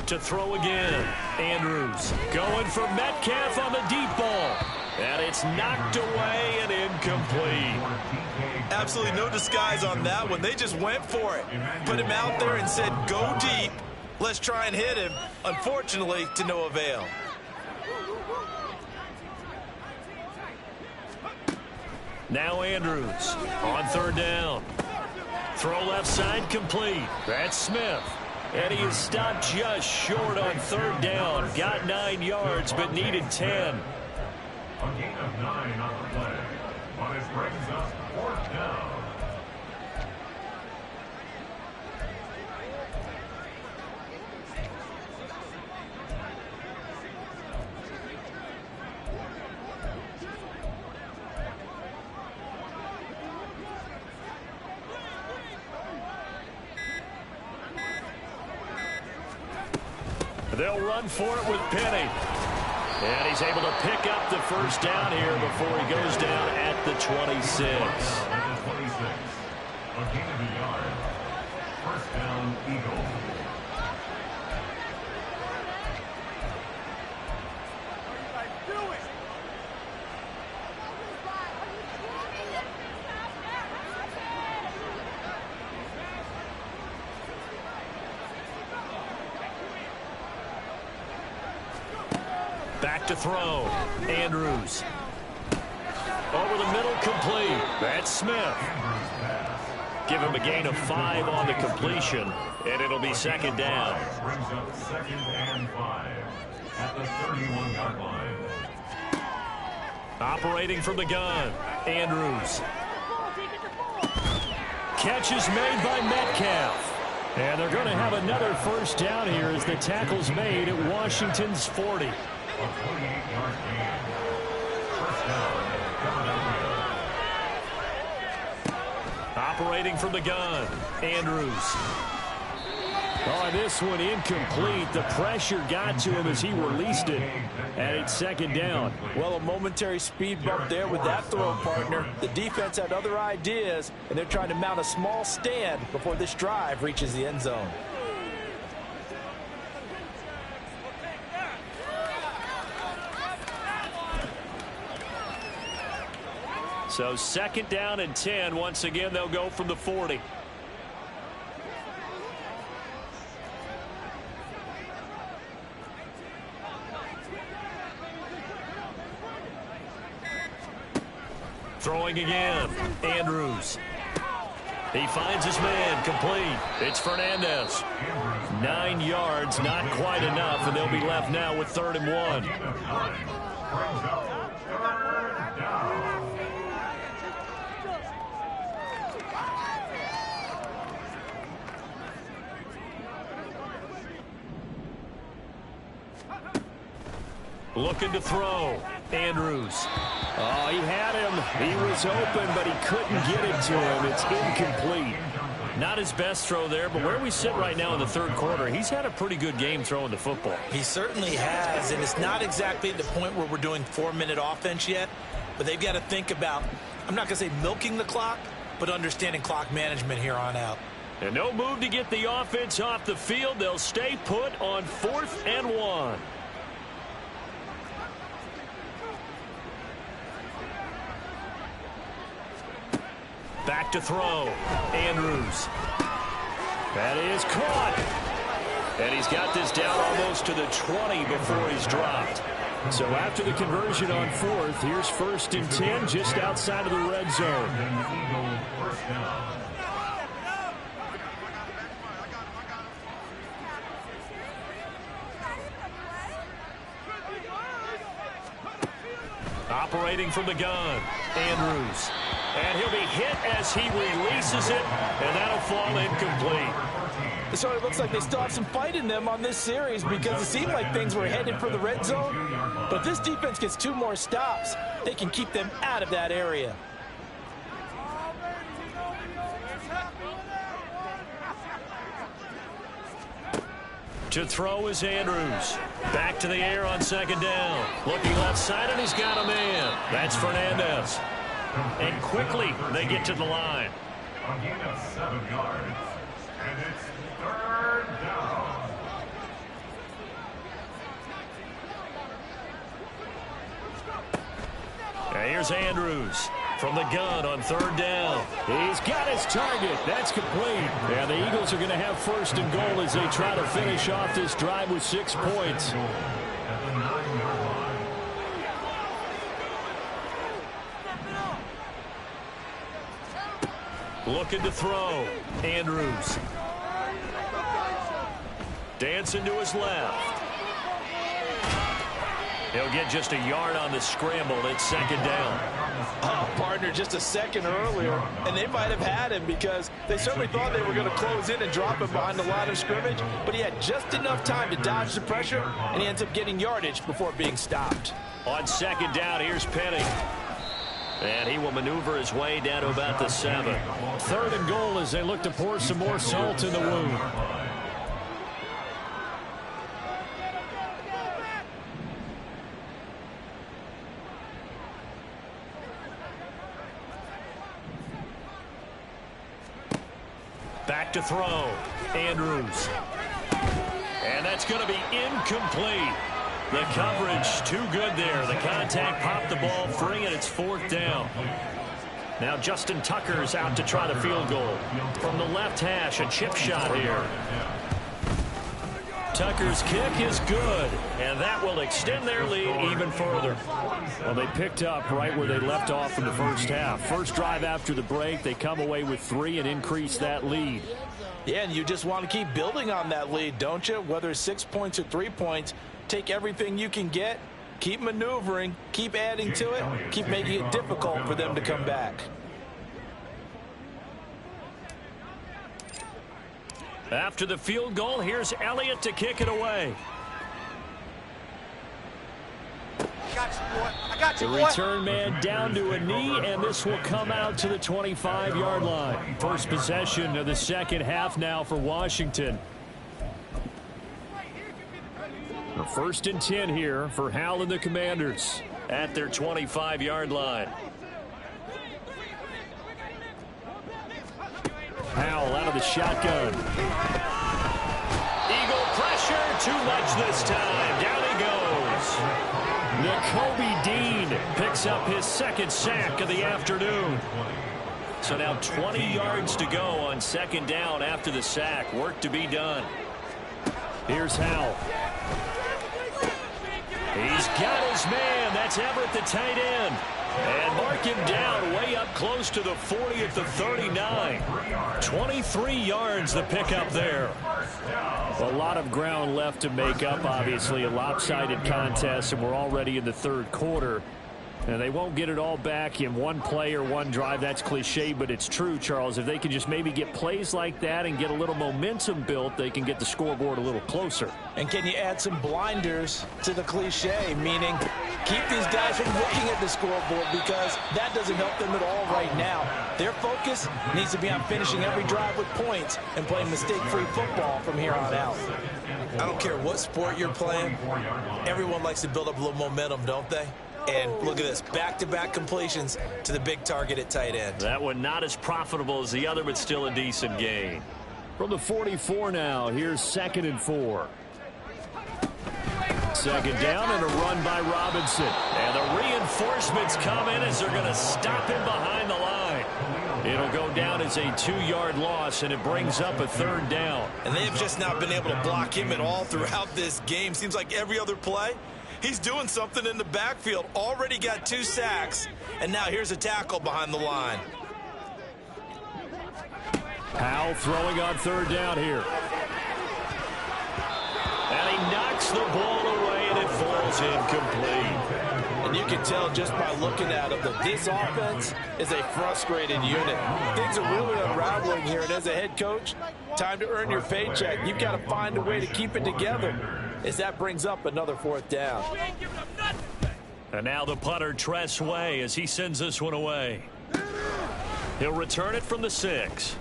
To throw again. Andrews going for Metcalf on the deep ball. And it's knocked away and incomplete. Absolutely no disguise on that one. They just went for it. Put him out there and said, go deep. Let's try and hit him. Unfortunately, to no avail. Now Andrews on third down. Throw left side complete. That's Smith. And he is stopped just short on third down. Got 9 yards, but needed 10. A gain of 9 on the play. But it brings us fourth down. They'll run for it with Penny. And he's able to pick up the first down here before he goes down at the 26. At the 26. A gain of a yard. First down, Eagles. Back to throw. Andrews. Over the middle, complete. That's Smith. Give him a gain of 5 on the completion, and it'll be second down. Brings up 2nd and 5 at the 31-yard line. Operating from the gun. Andrews. Catch is made by Metcalf. And they're going to have another first down here as the tackle's made at Washington's 40. A 28-yard gain. First down, Philadelphia. Operating from the gun. Andrews. Oh, this one incomplete. The pressure got to him as he released it. And it's second down. Well, a momentary speed bump there with that throw, partner. The defense had other ideas, and they're trying to mount a small stand before this drive reaches the end zone. So second down and 10. Once again, they'll go from the 40. Throwing again. Andrews. He finds his man. Complete. It's Fernandez. 9 yards, not quite enough, and they'll be left now with 3rd and 1. Brings up 3rd down. Looking to throw. Andrews. Oh, he had him. He was open, but he couldn't get it to him. It's incomplete. Not his best throw there, but where we sit right now in the 3rd quarter, he's had a pretty good game throwing the football. He certainly has, and it's not exactly at the point where we're doing 4-minute offense yet, but they've got to think about, I'm not going to say milking the clock, but understanding clock management here on out. And no move to get the offense off the field. They'll stay put on 4th and 1. Back to throw. Andrews. That is caught. And he's got this down almost to the 20 before he's dropped. So after the conversion on 4th, here's 1st and 10 just outside of the red zone. First down. Operating from the gun. Andrews. And he'll be hit as he releases it, and that'll fall incomplete. It sort of looks like they still have some fight in them on this series because it seemed like things were headed for the red zone. But if this defense gets 2 more stops, they can keep them out of that area. To throw is Andrews. Back to the air on second down. Looking left side, and he's got a man. That's Fernandez. And quickly, they get to the line. A gain of 7 yards. And it's 3rd down. Now here's Andrews from the gun on 3rd down. He's got his target. That's complete. And the Eagles are going to have 1st and goal as they try to finish off this drive with 6 points. At the 9-yard line. Looking to throw. Andrews. Dancing to his left. He'll get just a yard on the scramble. It's 2nd down. Oh, partner, just a second earlier, and they might have had him because they certainly thought they were going to close in and drop him behind the line of scrimmage, but he had just enough time to dodge the pressure, and he ends up getting yardage before being stopped. On 2nd down, here's Penny. And he will maneuver his way down to about the 7. 3rd and goal as they look to pour some more salt in the wound. Back to throw. Andrews. And that's going to be incomplete. The coverage too good there. The contact popped the ball free, and it's 4th down. Now Justin Tucker's out to try the field goal. From the left hash, a chip shot here. Tucker's kick is good, and that will extend their lead even further. Well, they picked up right where they left off in the first half. First drive after the break, they come away with 3 and increase that lead. Yeah, and you just want to keep building on that lead, don't you? Whether it's 6 points or 3 points, take everything you can get, keep maneuvering, keep adding to it, keep making it difficult for them to come back. After the field goal, here's Elliott to kick it away. The return man down to a knee, and this will come out to the 25-yard line. First possession of the second half now for Washington. The 1st and 10 here for Hal and the Commanders At their 25-yard line. Howell out of the shotgun. Eagle pressure, too much this time. Down he goes. Nakobe Dean picks up his 2nd sack of the afternoon. So now 20 yards to go on 2nd down after the sack. Work to be done. Here's Howell. He's got his man. That's Everett, the tight end. And mark him down way up close to the 40 at the 39. 23 yards the pickup there. A lot of ground left to make up, obviously. A lopsided contest, and we're already in the 3rd quarter. And they won't get it all back in one play or one drive. That's cliche, but it's true, Charles. If they can just maybe get plays like that and get a little momentum built, they can get the scoreboard a little closer. And can you add some blinders to the cliche, meaning keep these guys from looking at the scoreboard, because that doesn't help them at all right now. Their focus needs to be on finishing every drive with points and playing mistake-free football from here on out. I don't care what sport you're playing, everyone likes to build up a little momentum, don't they? And look at this, back-to-back completions to the big target at tight end. That one not as profitable as the other, but still a decent gain. From the 44 now, here's 2nd and 4. 2nd down and a run by Robinson. And the reinforcements come in as they're going to stop him behind the line. It'll go down as a 2-yard loss, and it brings up a 3rd down. And they have just not been able to block him at all throughout this game. Seems like every other play, he's doing something in the backfield. Already got 2 sacks, and now here's a tackle behind the line. Howell throwing on 3rd down here. And he knocks the ball away, and it falls incomplete. And you can tell just by looking at him that this offense is a frustrated unit. Things are really unraveling here, and as a head coach, time to earn your paycheck. You've got to find a way to keep it together, as that brings up another 4th down. And now the punter, Tress Way, as he sends this one away. He'll return it from the 6.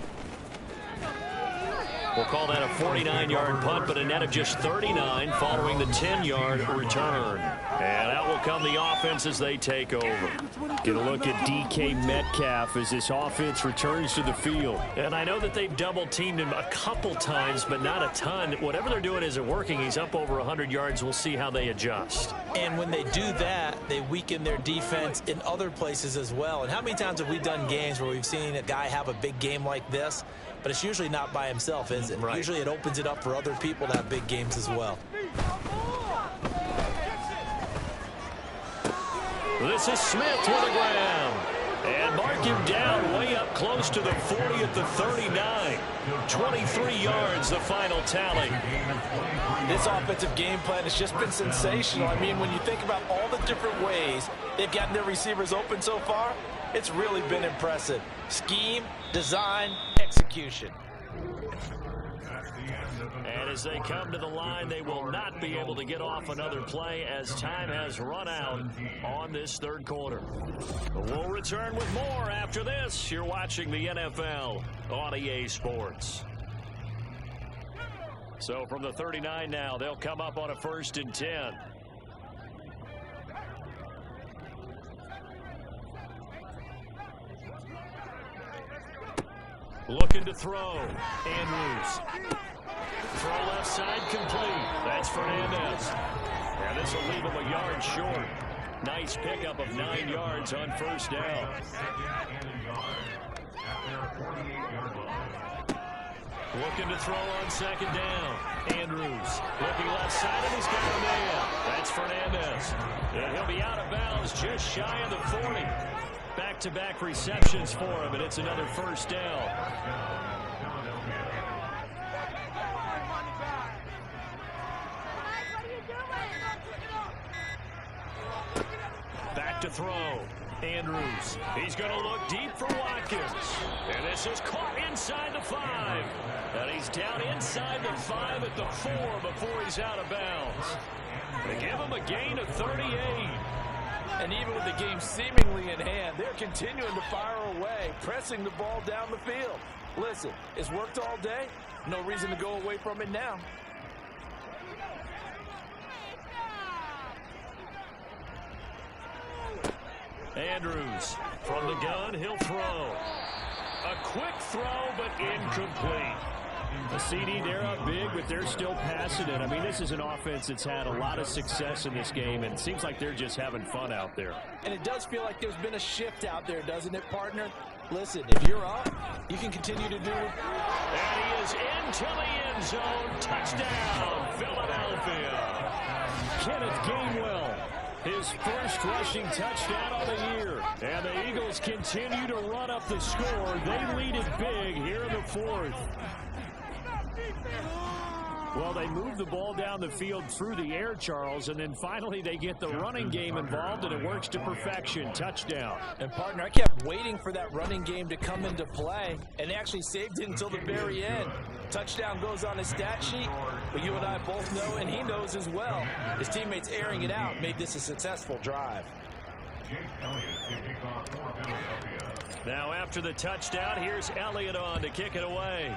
We'll call that a 49-yard punt, but a net of just 39 following the 10-yard return. And out will come the offense as they take over. Get a look at DK Metcalf as this offense returns to the field. And I know that they've double-teamed him a couple times, but not a ton. Whatever they're doing isn't working. He's up over 100 yards. We'll see how they adjust. And when they do that, they weaken their defense in other places as well. And how many times have we done games where we've seen a guy have a big game like this, but it's usually not by himself, is it? Right. Usually it opens it up for other people to have big games as well. This is Smith with a grab. And mark him down way up close to the 40 at the 39. 23 yards, the final tally. This offensive game plan has just been sensational. I mean, when you think about all the different ways they've gotten their receivers open so far, it's really been impressive. Scheme, design, execution. And as they come to the line, they will not be able to get off another play as time has run out on this third quarter. We'll return with more after this. You're watching the NFL on EA Sports. So from the 39 now, they'll come up on a 1st and 10. Looking to throw. Andrews. Throw left side complete. That's Fernandez. And this will leave him a yard short. Nice pickup of 9 yards on 1st down. Looking to throw on 2nd down. Andrews looking left side, and he's got a man. That's Fernandez. And he'll be out of bounds just shy of the 40. Back-to-back receptions for him, and it's another 1st down. Back to throw. Andrews. He's going to look deep for Watkins. And this is caught inside the 5. And he's down inside the 5 at the 4 before he's out of bounds. They give him a gain of 38. And even with the game seemingly in hand, they're continuing to fire away, pressing the ball down the field. Listen, it's worked all day. No reason to go away from it now. Andrews from the gun, he'll throw. A quick throw, but incomplete. The CD, they're up big, but they're still passing it. I mean, this is an offense that's had a lot of success in this game, and it seems like they're just having fun out there. And it does feel like there's been a shift out there, doesn't it, partner? Listen, if you're up, you can continue to do it. And he is into the end zone. Touchdown, Philadelphia. Kenneth Gainwell, his first rushing touchdown of the year. And the Eagles continue to run up the score. They lead it big here in the 4th. Well, they move the ball down the field through the air, Charles, and then finally they get the running game involved, and it works to perfection. Touchdown. And, partner, I kept waiting for that running game to come into play, and they actually saved it until the very end. Touchdown goes on his stat sheet, but you and I both know, and he knows as well, his teammates airing it out made this a successful drive. Now after the touchdown, here's Elliott on to kick it away.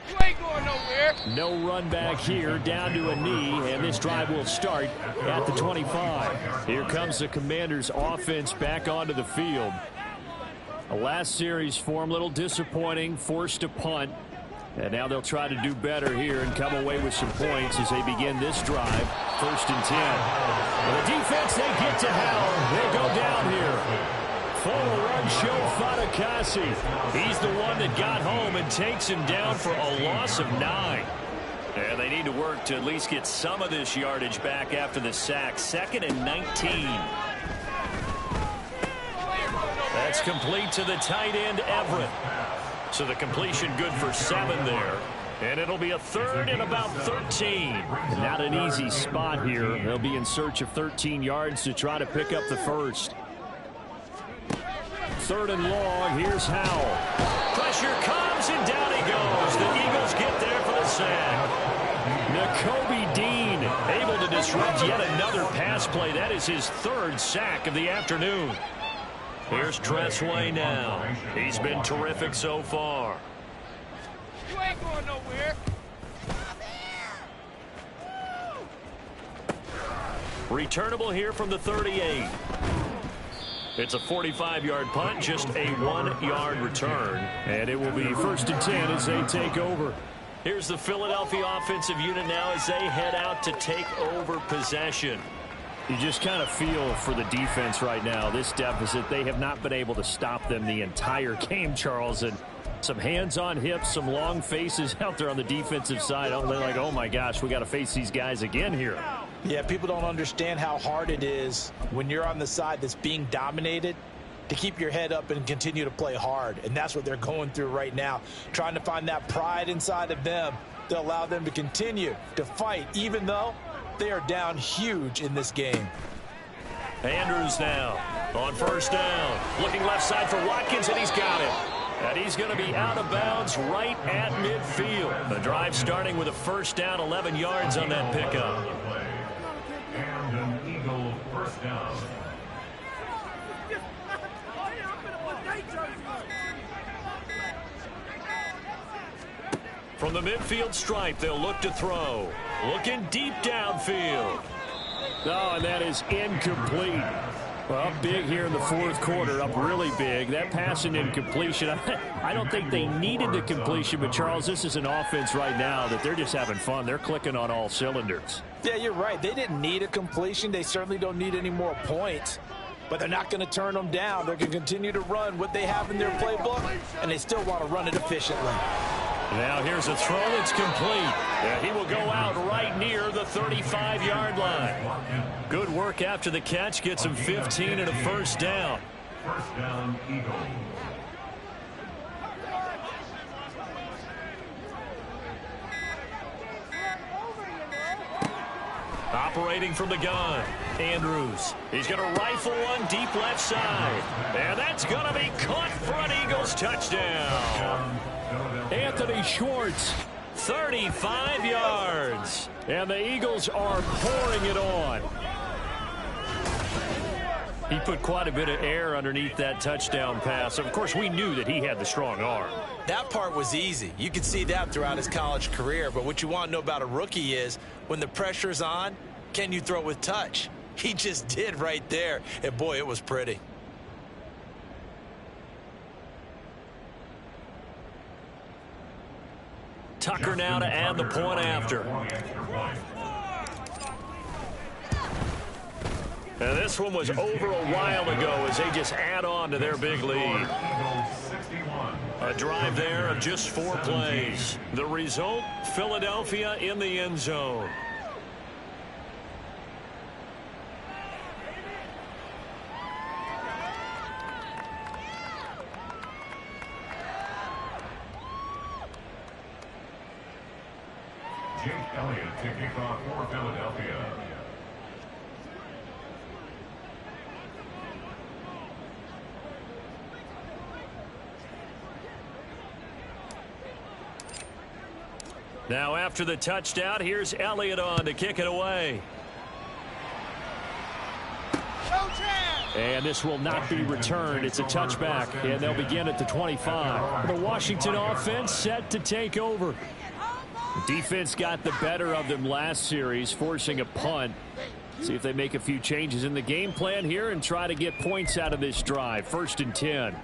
You ain't going nowhere. No run back here, down to a knee, and this drive will start at the 25. Here comes the Commanders' offense back onto the field. The last series for them, a little disappointing, forced to punt. And now they'll try to do better here and come away with some points as they begin this drive. 1st and 10. Well, the defense, they get to Howell. They go down here. Full run show Fatukasi. He's the one that got home and takes him down for a loss of 9. And they need to work to at least get some of this yardage back after the sack. 2nd and 19. That's complete to the tight end, Everett. So the completion good for 7 there. And it'll be a 3rd and about 13. Not an easy spot here. They'll be in search of 13 yards to try to pick up the first. 3rd and long. Here's Howell. Pressure comes, and down he goes. The Eagles get there for the sack. Nakobe Dean able to disrupt yet another pass play. That is his 3rd sack of the afternoon. Here's Tressway now. He's been terrific so far. Returnable here from the 38. It's a 45-yard punt, just a 1-yard return. And it will be 1st and 10 as they take over. Here's the Philadelphia offensive unit now as they head out to take over possession. You just kind of feel for the defense right now, this deficit. They have not been able to stop them the entire game, Charles. And some hands on hips, some long faces out there on the defensive side. They're like, oh, my gosh, we got to face these guys again here. Yeah, people don't understand how hard it is when you're on the side that's being dominated to keep your head up and continue to play hard. And that's what they're going through right now, trying to find that pride inside of them to allow them to continue to fight, even though they are down huge in this game. Andrews now on 1st down. Looking left side for Watkins, and he's got it. And he's going to be out of bounds right at midfield. The drive starting with a 1st down, 11 yards on that pickup. And an Eagle 1st down. From the midfield stripe, they'll look to throw. Looking deep downfield. Oh, and that is incomplete. Well, up big here in the 4th quarter, up really big. That pass and incompletion, I don't think they needed the completion, but, Charles, this is an offense right now that they're just having fun. They're clicking on all cylinders. Yeah, you're right. They didn't need a completion. They certainly don't need any more points. But they're not going to turn them down. They're going to continue to run what they have in their playbook, and they still want to run it efficiently. Now here's a throw that's complete. He will go out right near the 35-yard line. Good work after the catch. Gets him 15 and a 1st down. 1st down, Eagle. Operating from the gun, Andrews. He's going to rifle one deep left side. And that's going to be caught for an Eagles touchdown. Anthony Schwartz, 35 yards. And the Eagles are pouring it on. He put quite a bit of air underneath that touchdown pass. Of course, we knew that he had the strong arm. That part was easy. You could see that throughout his college career. But what you want to know about a rookie is when the pressure's on, can you throw with touch? He just did right there. And, boy, it was pretty. Tucker now to add the point after. And this one was over a while ago as they just add on to their big lead. A drive there of just 4 plays. The result, Philadelphia in the end zone. Jake Elliott to kick off for Philadelphia. Now after the touchdown, here's Elliott on to kick it away. And this will not be returned. It's a touchback, and they'll begin at the 25. The Washington offense set to take over. Defense got the better of them last series, forcing a punt. See if they make a few changes in the game plan here and try to get points out of this drive. 1st and 10.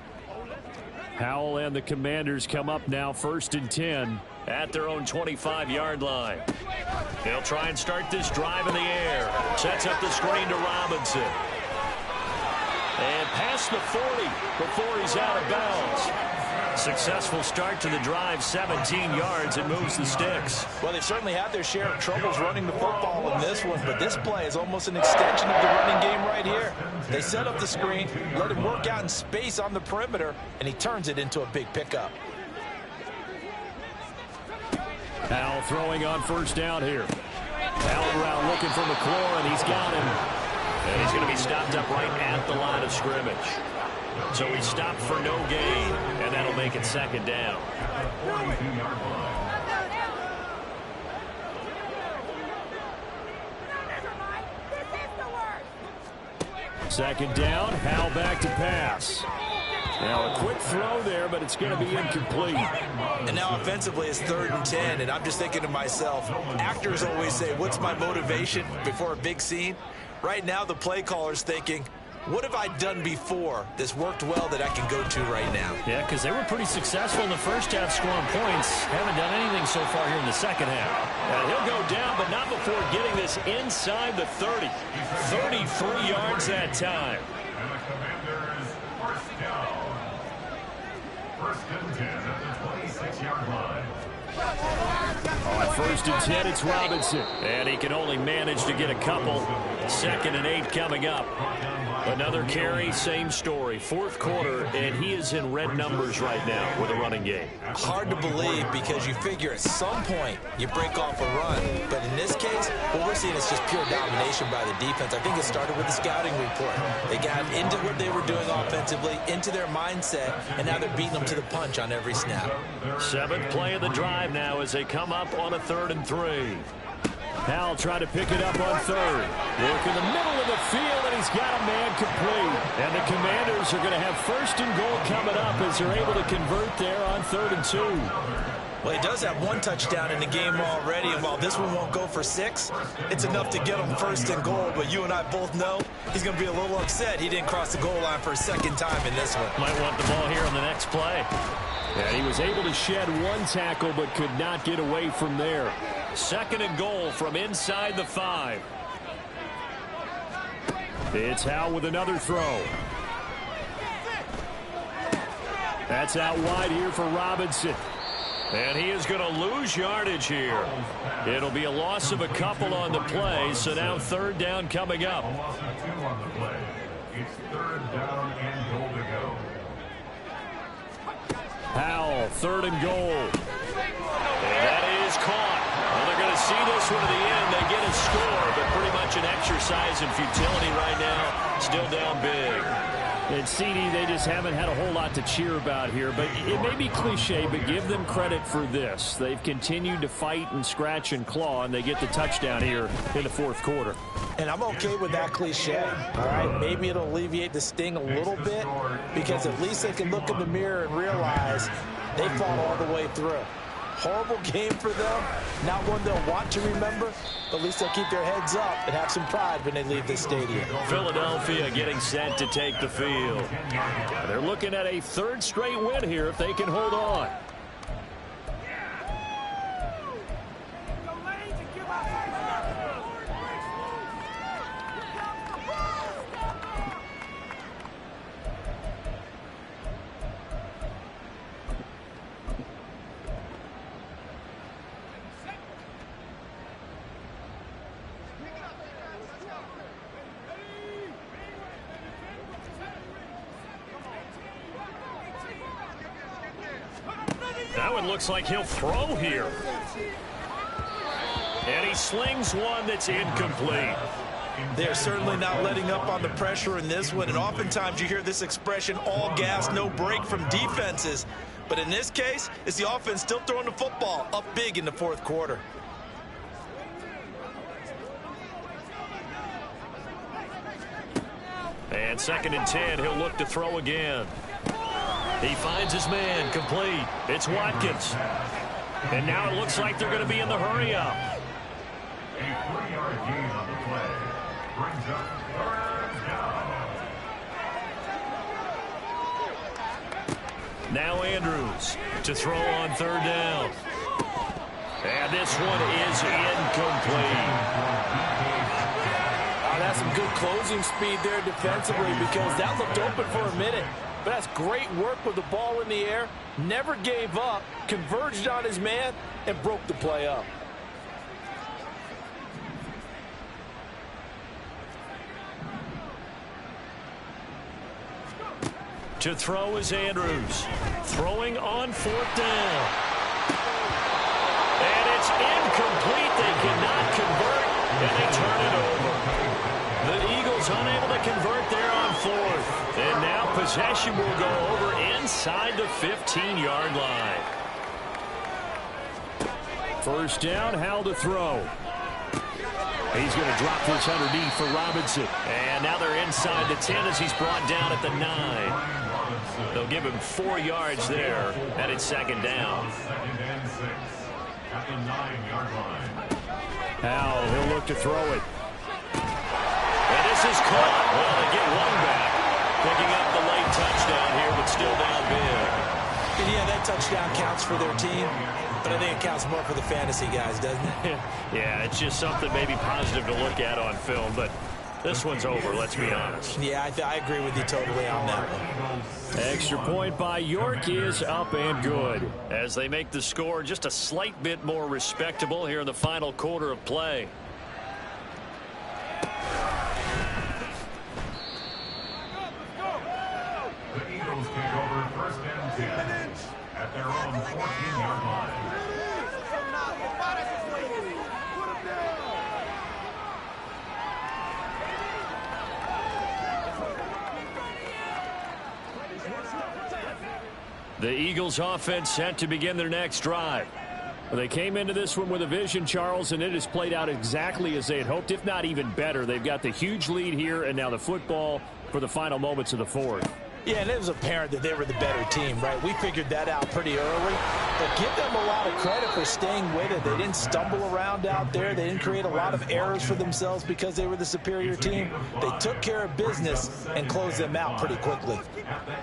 Howell and the Commanders come up now 1st and 10. At their own 25-yard line. They'll try and start this drive in the air. Sets up the screen to Robinson. And past the 40 before he's out of bounds. Successful start to the drive, 17 yards, and moves the sticks. Well, they certainly had their share of troubles running the football in this one, but this play is almost an extension of the running game right here. They set up the screen, let him work out in space on the perimeter, and he turns it into a big pickup. Howell throwing on 1st down here. Howell around looking for McLaurin. He's got him. And he's going to be stopped up right at the line of scrimmage. So he stopped for no gain, and that'll make it 2nd down. 42-yard line. 2nd down. Howell back to pass. Now a quick throw there, but it's going to be incomplete. And now offensively it's 3rd and 10, and I'm just thinking to myself, actors always say, what's my motivation before a big scene? Right now, the play caller's thinking, what have I done before that's worked well that I can go to right now? Yeah, because they were pretty successful in the first half scoring points. Haven't done anything so far here in the second half. And he'll go down, but not before getting this inside the 30. 33 yards that time. And the Commanders first down. First and 10 at the 26-yard line. On first and 10, it's Robinson. And he can only manage to get a couple. 2nd and 8 coming up. Another carry, same story. Fourth quarter, and he is in red numbers right now with a running game. Hard to believe because you figure at some point you break off a run. But in this case, what we're seeing is just pure domination by the defense. I think it started with the scouting report. They got into what they were doing offensively, into their mindset, and now they're beating them to the punch on every snap. 7th play of the drive now as they come up on a 3rd and 3. Howell trying to pick it up on 3rd. Work in the middle of the field, and he's got a man complete. And the Commanders are going to have 1st and goal coming up as they're able to convert there on 3rd and 2. Well, he does have 1 touchdown in the game already, and while this one won't go for 6, it's enough to get him 1st and goal. But you and I both know he's going to be a little upset he didn't cross the goal line for a 2nd time in this one. Might want the ball here on the next play. Yeah, he was able to shed 1 tackle but could not get away from there. 2nd and goal from inside the 5. It's Howell with another throw. That's out wide here for Robinson. And he is going to lose yardage here. It'll be a loss of a couple on the play, so now 3rd down coming up. A loss of 2 on the play. It's 3rd down and goal to go. Howell, 3rd and goal. And that is caught. Well, they're going to see this one to the end. They get a score, but pretty much an exercise in futility right now. Still down big. And CD, they just haven't had a whole lot to cheer about here. But it may be cliche, but give them credit for this. They've continued to fight and scratch and claw, and they get the touchdown here in the 4th quarter. And I'm okay with that cliche, all right? Maybe it'll alleviate the sting a little bit because at least they can look in the mirror and realize they fought all the way through. Horrible game for them, not one they'll want to remember, but at least they'll keep their heads up and have some pride when they leave this stadium. Philadelphia getting set to take the field. They're looking at a 3rd straight win here if they can hold on. Now it looks like he'll throw here. And he slings one that's incomplete. They're certainly not letting up on the pressure in this one, and oftentimes you hear this expression, all gas, no break from defenses. But in this case, it's the offense still throwing the football up big in the 4th quarter. And 2nd and 10, he'll look to throw again. He finds his man, complete. It's Watkins. And now it looks like they're going to be in the hurry up. A 3-yard gain on the play brings up 3rd down. Now Andrews to throw on 3rd down. And this one is incomplete. That's some good closing speed there defensively because that looked open for a minute. But that's great work with the ball in the air. Never gave up, converged on his man, and broke the play up. To throw is Andrews. Throwing on 4th down. And it's incomplete. They cannot convert, and they turn it over. The Eagles unable to convert there on 4th. And now possession will go over inside the 15-yard line. 1st down, Howell to throw. He's going to drop this underneath for Robinson. And now they're inside the 10 as he's brought down at the 9. They'll give him 4 yards there, and it's 2nd down. 2nd and 6 at the 9-yard line. Howell, he'll look to throw it. This is caught. Well, they get one back. Picking up the late touchdown here, but still down big. And yeah, that touchdown counts for their team, but I think it counts more for the fantasy guys, doesn't it? Yeah, it's just something maybe positive to look at on film, but this one's over, let's be honest. Yeah, I agree with you totally on that one. Extra point by York is up and good. As they make the score just a slight bit more respectable here in the final quarter of play. The Eagles take over 1st and 10 at their own 14-yard line. The Eagles offense set to begin their next drive. They came into this one with a vision, Charles, and it has played out exactly as they had hoped, if not even better. They've got the huge lead here, and now the football for the final moments of the fourth. Yeah, and it was apparent that they were the better team, right? We figured that out pretty early. But give them a lot of credit for staying with it. They didn't stumble around out there. They didn't create a lot of errors for themselves because they were the superior team. They took care of business and closed them out pretty quickly.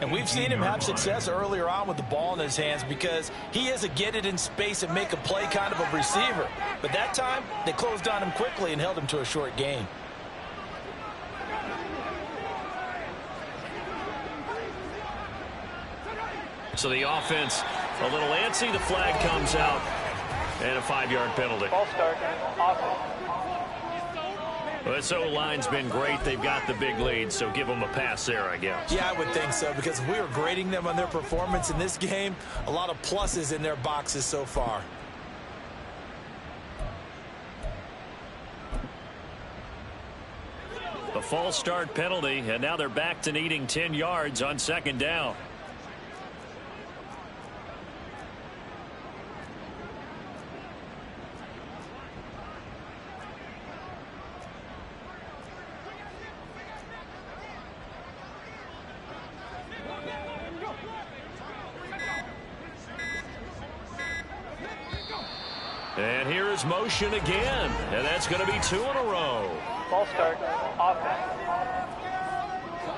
And we've seen him have success earlier on with the ball in his hands because he is a get it in space and make a play kind of a receiver. But that time, they closed on him quickly and held him to a short gain. So the offense a little antsy. The flag comes out. And a 5-yard penalty. False start. Offense. Well, this O-line's been great. They've got the big lead, so give them a pass there, I guess. Yeah, I would think so, because if we were grading them on their performance in this game, a lot of pluses in their boxes so far. A false start penalty, and now they're back to needing 10 yards on 2nd down. And here is motion again, and that's going to be 2 in a row. False start. Offense.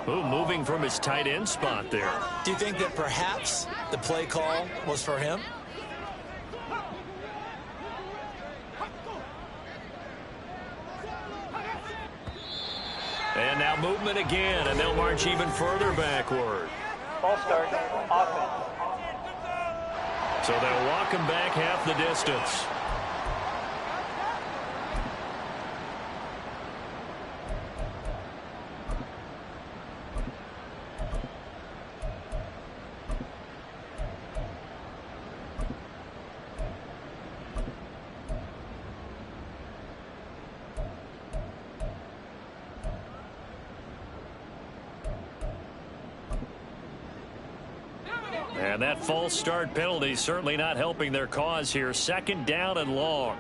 Ooh, moving from his tight end spot there. Do you think that perhaps the play call was for him? And now movement again, and they'll march even further backward. False start. Offense. So they'll walk him back half the distance. And that false start penalty certainly not helping their cause here. 2nd down and long.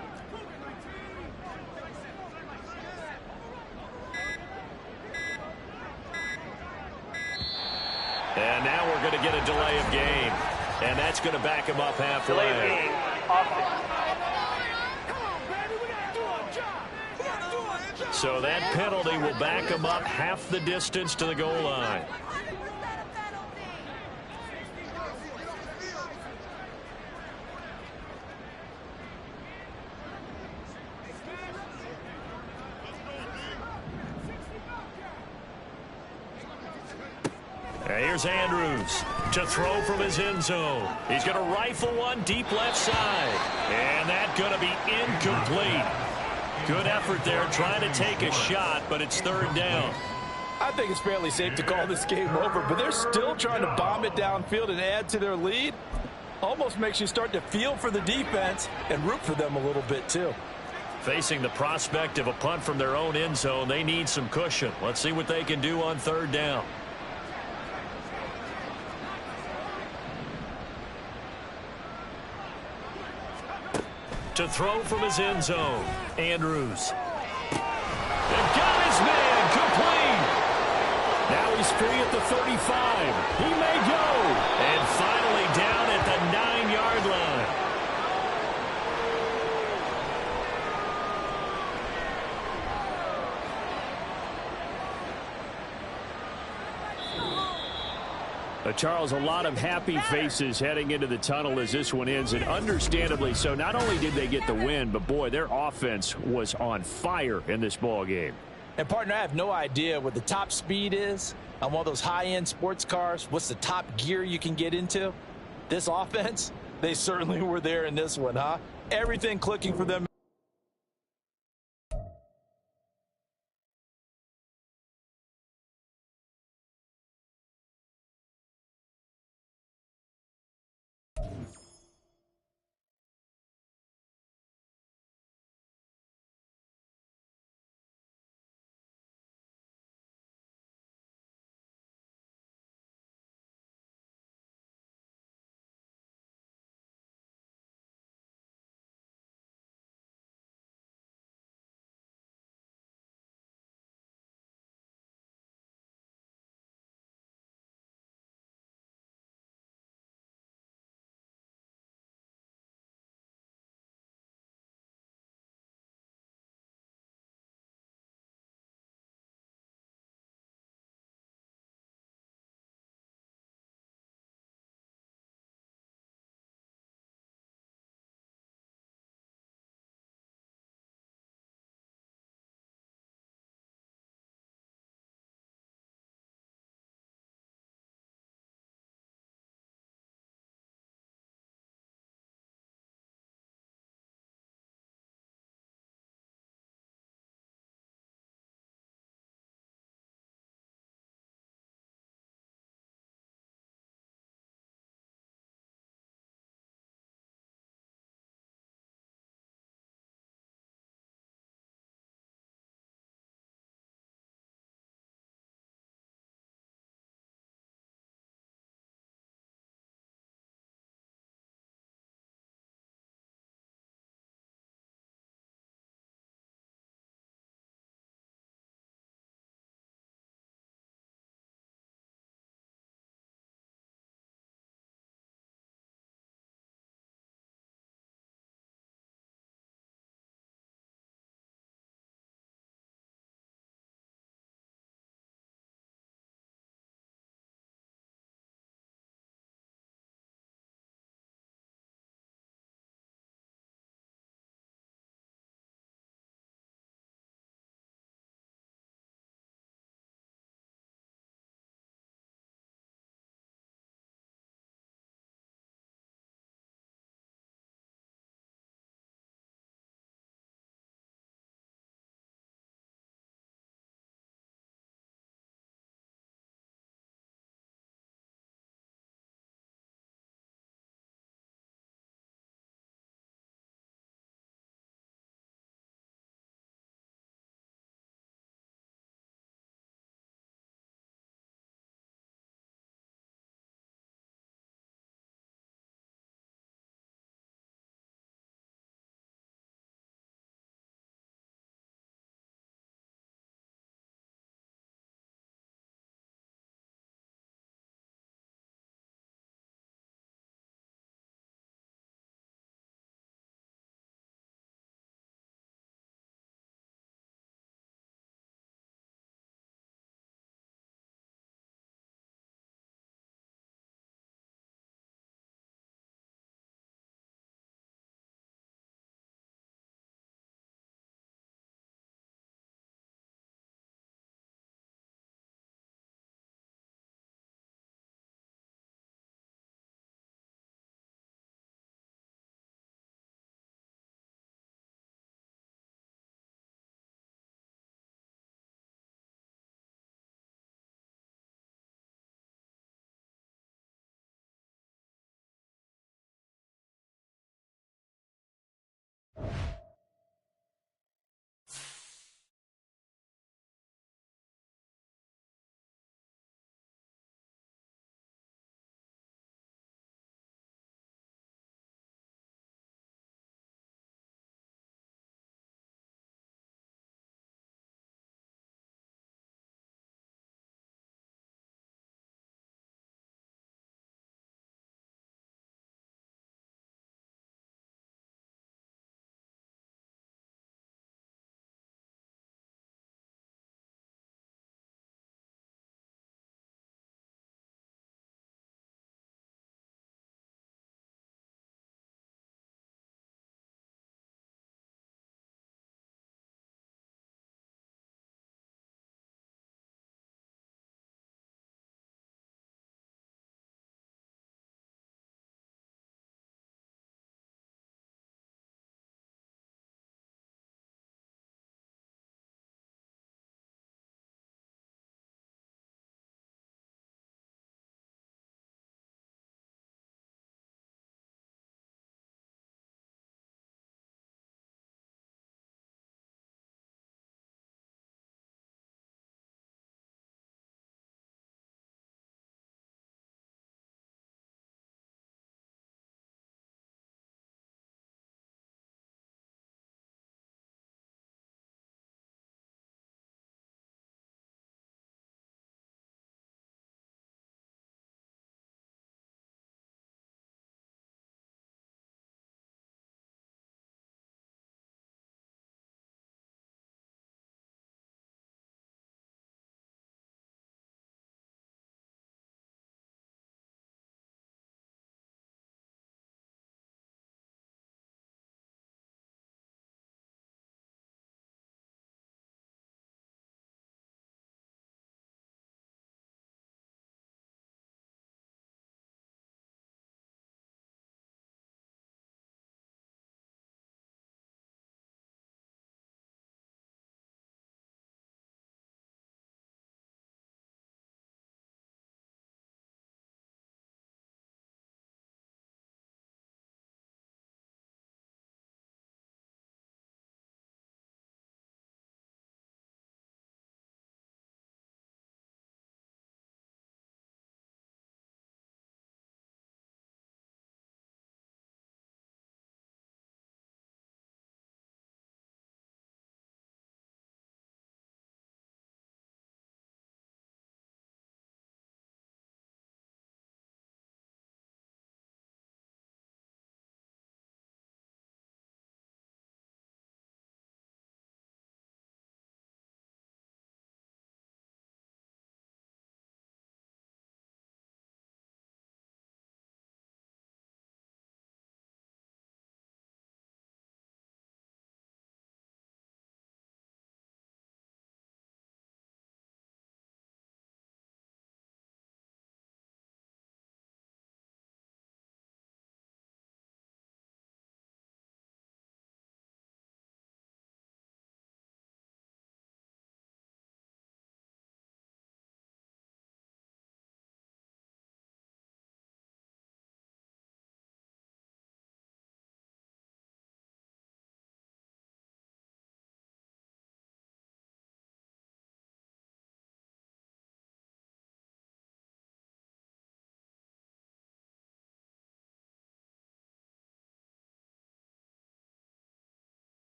And now we're going to get a delay of game. And that's going to back him up halfway. Delay of game. Offense. So that penalty will back him up half the distance to the goal line. Here's Andrews to throw from his end zone. He's going to rifle one deep left side. And that's going to be incomplete. Good effort there trying to take a shot, but it's 3rd down. I think it's fairly safe to call this game over, but they're still trying to bomb it downfield and add to their lead. Almost makes you start to feel for the defense and root for them a little bit too. Facing the prospect of a punt from their own end zone, they need some cushion. Let's see what they can do on 3rd down. To throw from his end zone, Andrews. And got his man complete. Now he's free at the 35. He may go. And finally down at the 9-yard line. Charles, a lot of happy faces heading into the tunnel as this one ends, and understandably so. Not only did they get the win, but boy, their offense was on fire in this ball game. And partner, I have no idea what the top speed is on one of those high-end sports cars. What's the top gear you can get into? This offense, they certainly were there in this one, huh? Everything clicking for them.